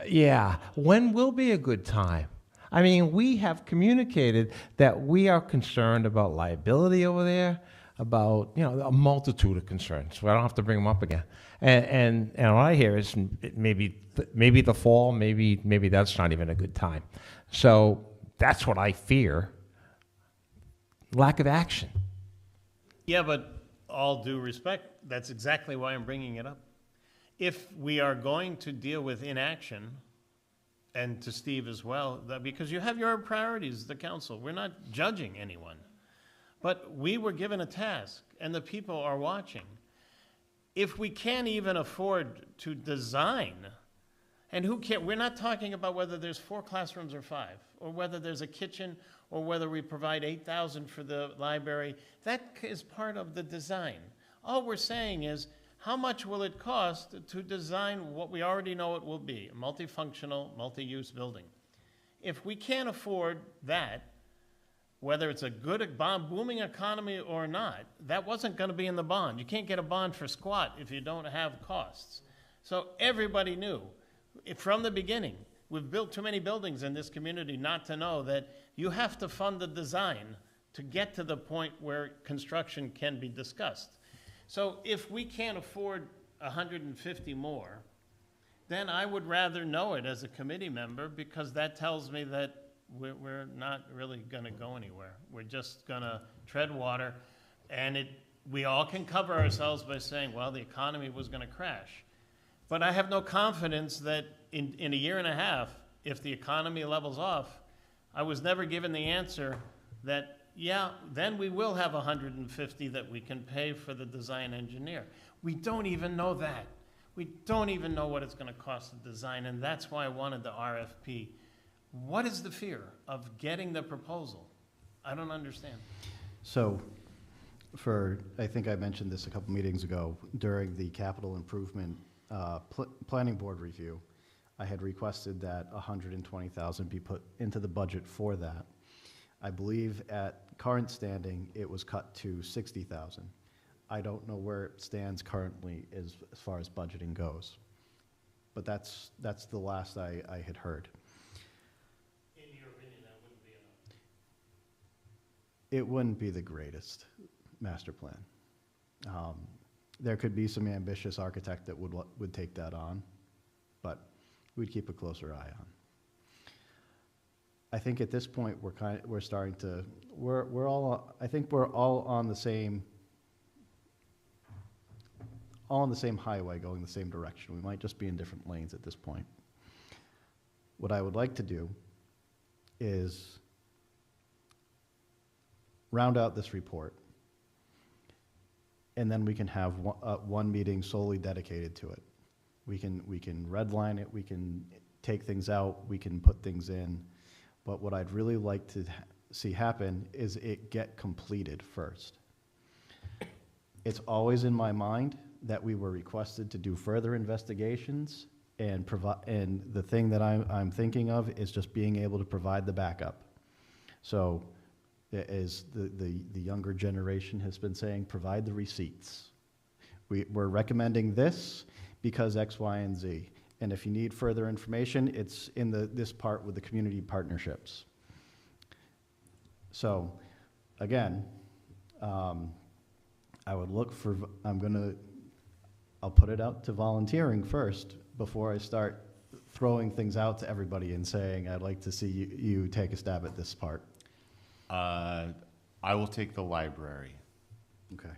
Speaker 6: Yeah. When will be a good time? I mean, we have communicated that we are concerned about liability over there, about, a multitude of concerns. So I don't have to bring them up again. And what I hear is maybe the fall, maybe that's not even a good time. So that's what I fear. Lack of action.
Speaker 2: Yeah, but all due respect, that's exactly why I'm bringing it up. If we are going to deal with inaction, and to Steve as well, because you have your priorities, the council. We're not judging anyone. But we were given a task, and the people are watching. If we can't even afford to design, and who cares? We're not talking about whether there's 4 classrooms or 5, or whether there's a kitchen, or whether we provide $8,000 for the library. That is part of the design. All we're saying is, how much will it cost to design what we already know it will be, a multifunctional, multi-use building? If we can't afford that, whether it's a good booming economy or not, that wasn't going to be in the bond. You can't get a bond for squat if you don't have costs. So everybody knew from the beginning, we've built too many buildings in this community not to know that you have to fund the design to get to the point where construction can be discussed. So if we can't afford 150 more, then I would rather know it as a committee member, because that tells me that we're not really going to go anywhere. We're just going to tread water, and we all can cover ourselves by saying, well, the economy was going to crash. But I have no confidence that in a year and a half, if the economy levels off, I was never given the answer that, yeah, then we will have 150 that we can pay for the design engineer. We don't even know that. We don't even know what it's going to cost to design, and that's why I wanted the RFP. What is the fear of getting the proposal? I don't understand.
Speaker 1: So, I think I mentioned this a couple meetings ago, during the capital improvement planning board review, I had requested that $120,000 be put into the budget for that. I believe at current standing, it was cut to $60,000. I don't know where it stands currently as far as budgeting goes, but that's the last I had heard.
Speaker 2: In your opinion, that wouldn't be enough?
Speaker 1: It wouldn't be the greatest master plan. There could be some ambitious architect that would take that on, but we'd keep a closer eye on. I think at this point we're all on the same highway, going the same direction. We might just be in different lanes at this point. What I would like to do is round out this report, and then we can have one meeting solely dedicated to it. We can redline it, we can take things out, we can put things in. But what I'd really like to see happen is it get completed first. It's always in my mind that we were requested to do further investigations, and the thing that I'm thinking of is just being able to provide the backup. So, as the younger generation has been saying, provide the receipts. We're recommending this because X, Y, and Z. And if you need further information, it's in this part with the community partnerships. So, again, I would look for, I'll put it out to volunteering first before I start throwing things out to everybody and saying, I'd like to see you take a stab at this part.
Speaker 9: I will take the library.
Speaker 1: Okay.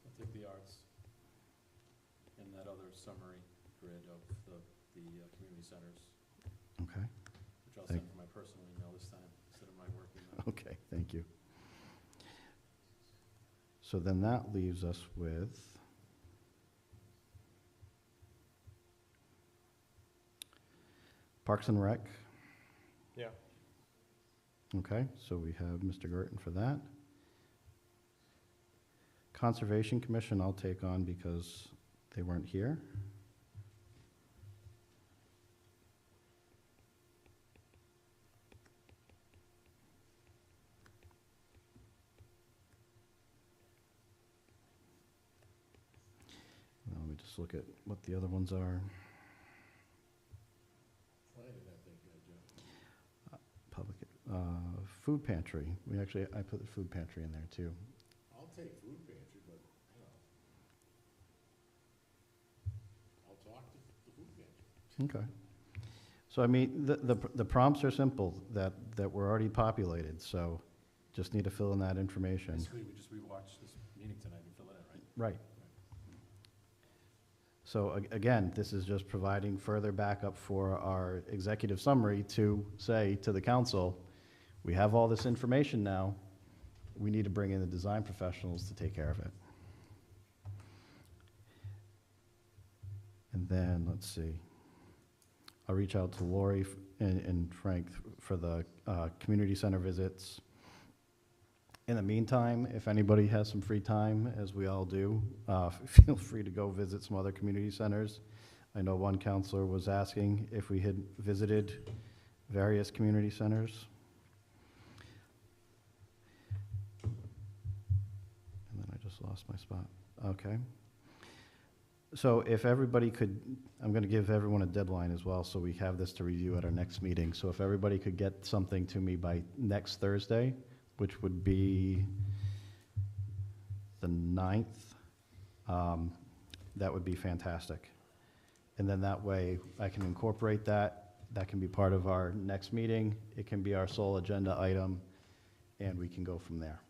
Speaker 14: I'll take the arts and that other summary grid of the community centers,
Speaker 1: Okay.
Speaker 14: which I'll send from my personal email this time instead of my work email.
Speaker 1: Okay, thank you. So then that leaves us with Parks and Rec.
Speaker 3: Yeah.
Speaker 1: Okay, so we have Mr. Gerton for that. Conservation Commission I'll take on because they weren't here. Let me just look at what the other ones are. Public, food pantry. I put the food pantry in there too.
Speaker 4: I'll take food pantry, but, you know, I'll talk to the food pantry.
Speaker 1: Okay. So I mean, the prompts are simple, that were already populated, so just need to fill in that information.
Speaker 14: Basically, we just rewatch this meeting tonight and fill it in, right?
Speaker 1: Right. So again, this is just providing further backup for our executive summary to say to the council, we have all this information now, we need to bring in the design professionals to take care of it. And then, let's see, I'll reach out to Lori and Frank for the community center visits. In the meantime, if anybody has some free time, as we all do, feel free to go visit some other community centers. I know one counselor was asking if we had visited various community centers. And then I just lost my spot. Okay. So if everybody could, I'm going to give everyone a deadline as well, so we have this to review at our next meeting. So if everybody could get something to me by next Thursday, which would be the 9th, that would be fantastic. And then that way I can incorporate that. That can be part of our next meeting. It can be our sole agenda item, and we can go from there.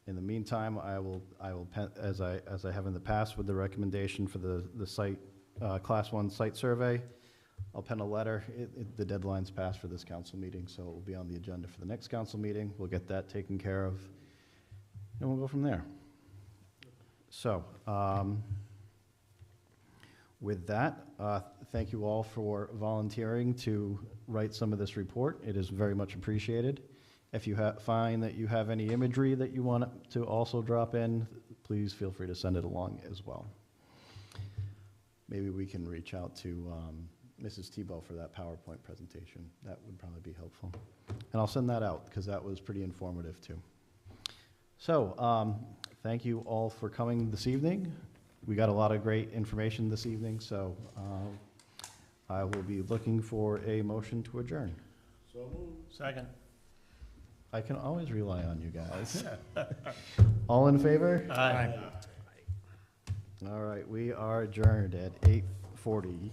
Speaker 1: In the meantime, I will as I have in the past with the recommendation for the site, Class 1 site survey, I'll pen a letter. The deadline's passed for this council meeting, so it will be on the agenda for the next council meeting. We'll get that taken care of, and we'll go from there. So, with that, thank you all for volunteering to write some of this report. It is very much appreciated. If you find that you have any imagery that you want to also drop in, please feel free to send it along as well. Maybe we can reach out to Mrs. Tebow for that PowerPoint presentation. That would probably be helpful. And I'll send that out because that was pretty informative too. So thank you all for coming this evening. We got a lot of great information this evening, so I will be looking for a motion to adjourn.
Speaker 4: So moved.
Speaker 2: Second.
Speaker 1: I can always rely on you guys. All in favor?
Speaker 2: Aye.
Speaker 1: All right, we are adjourned at 8:40.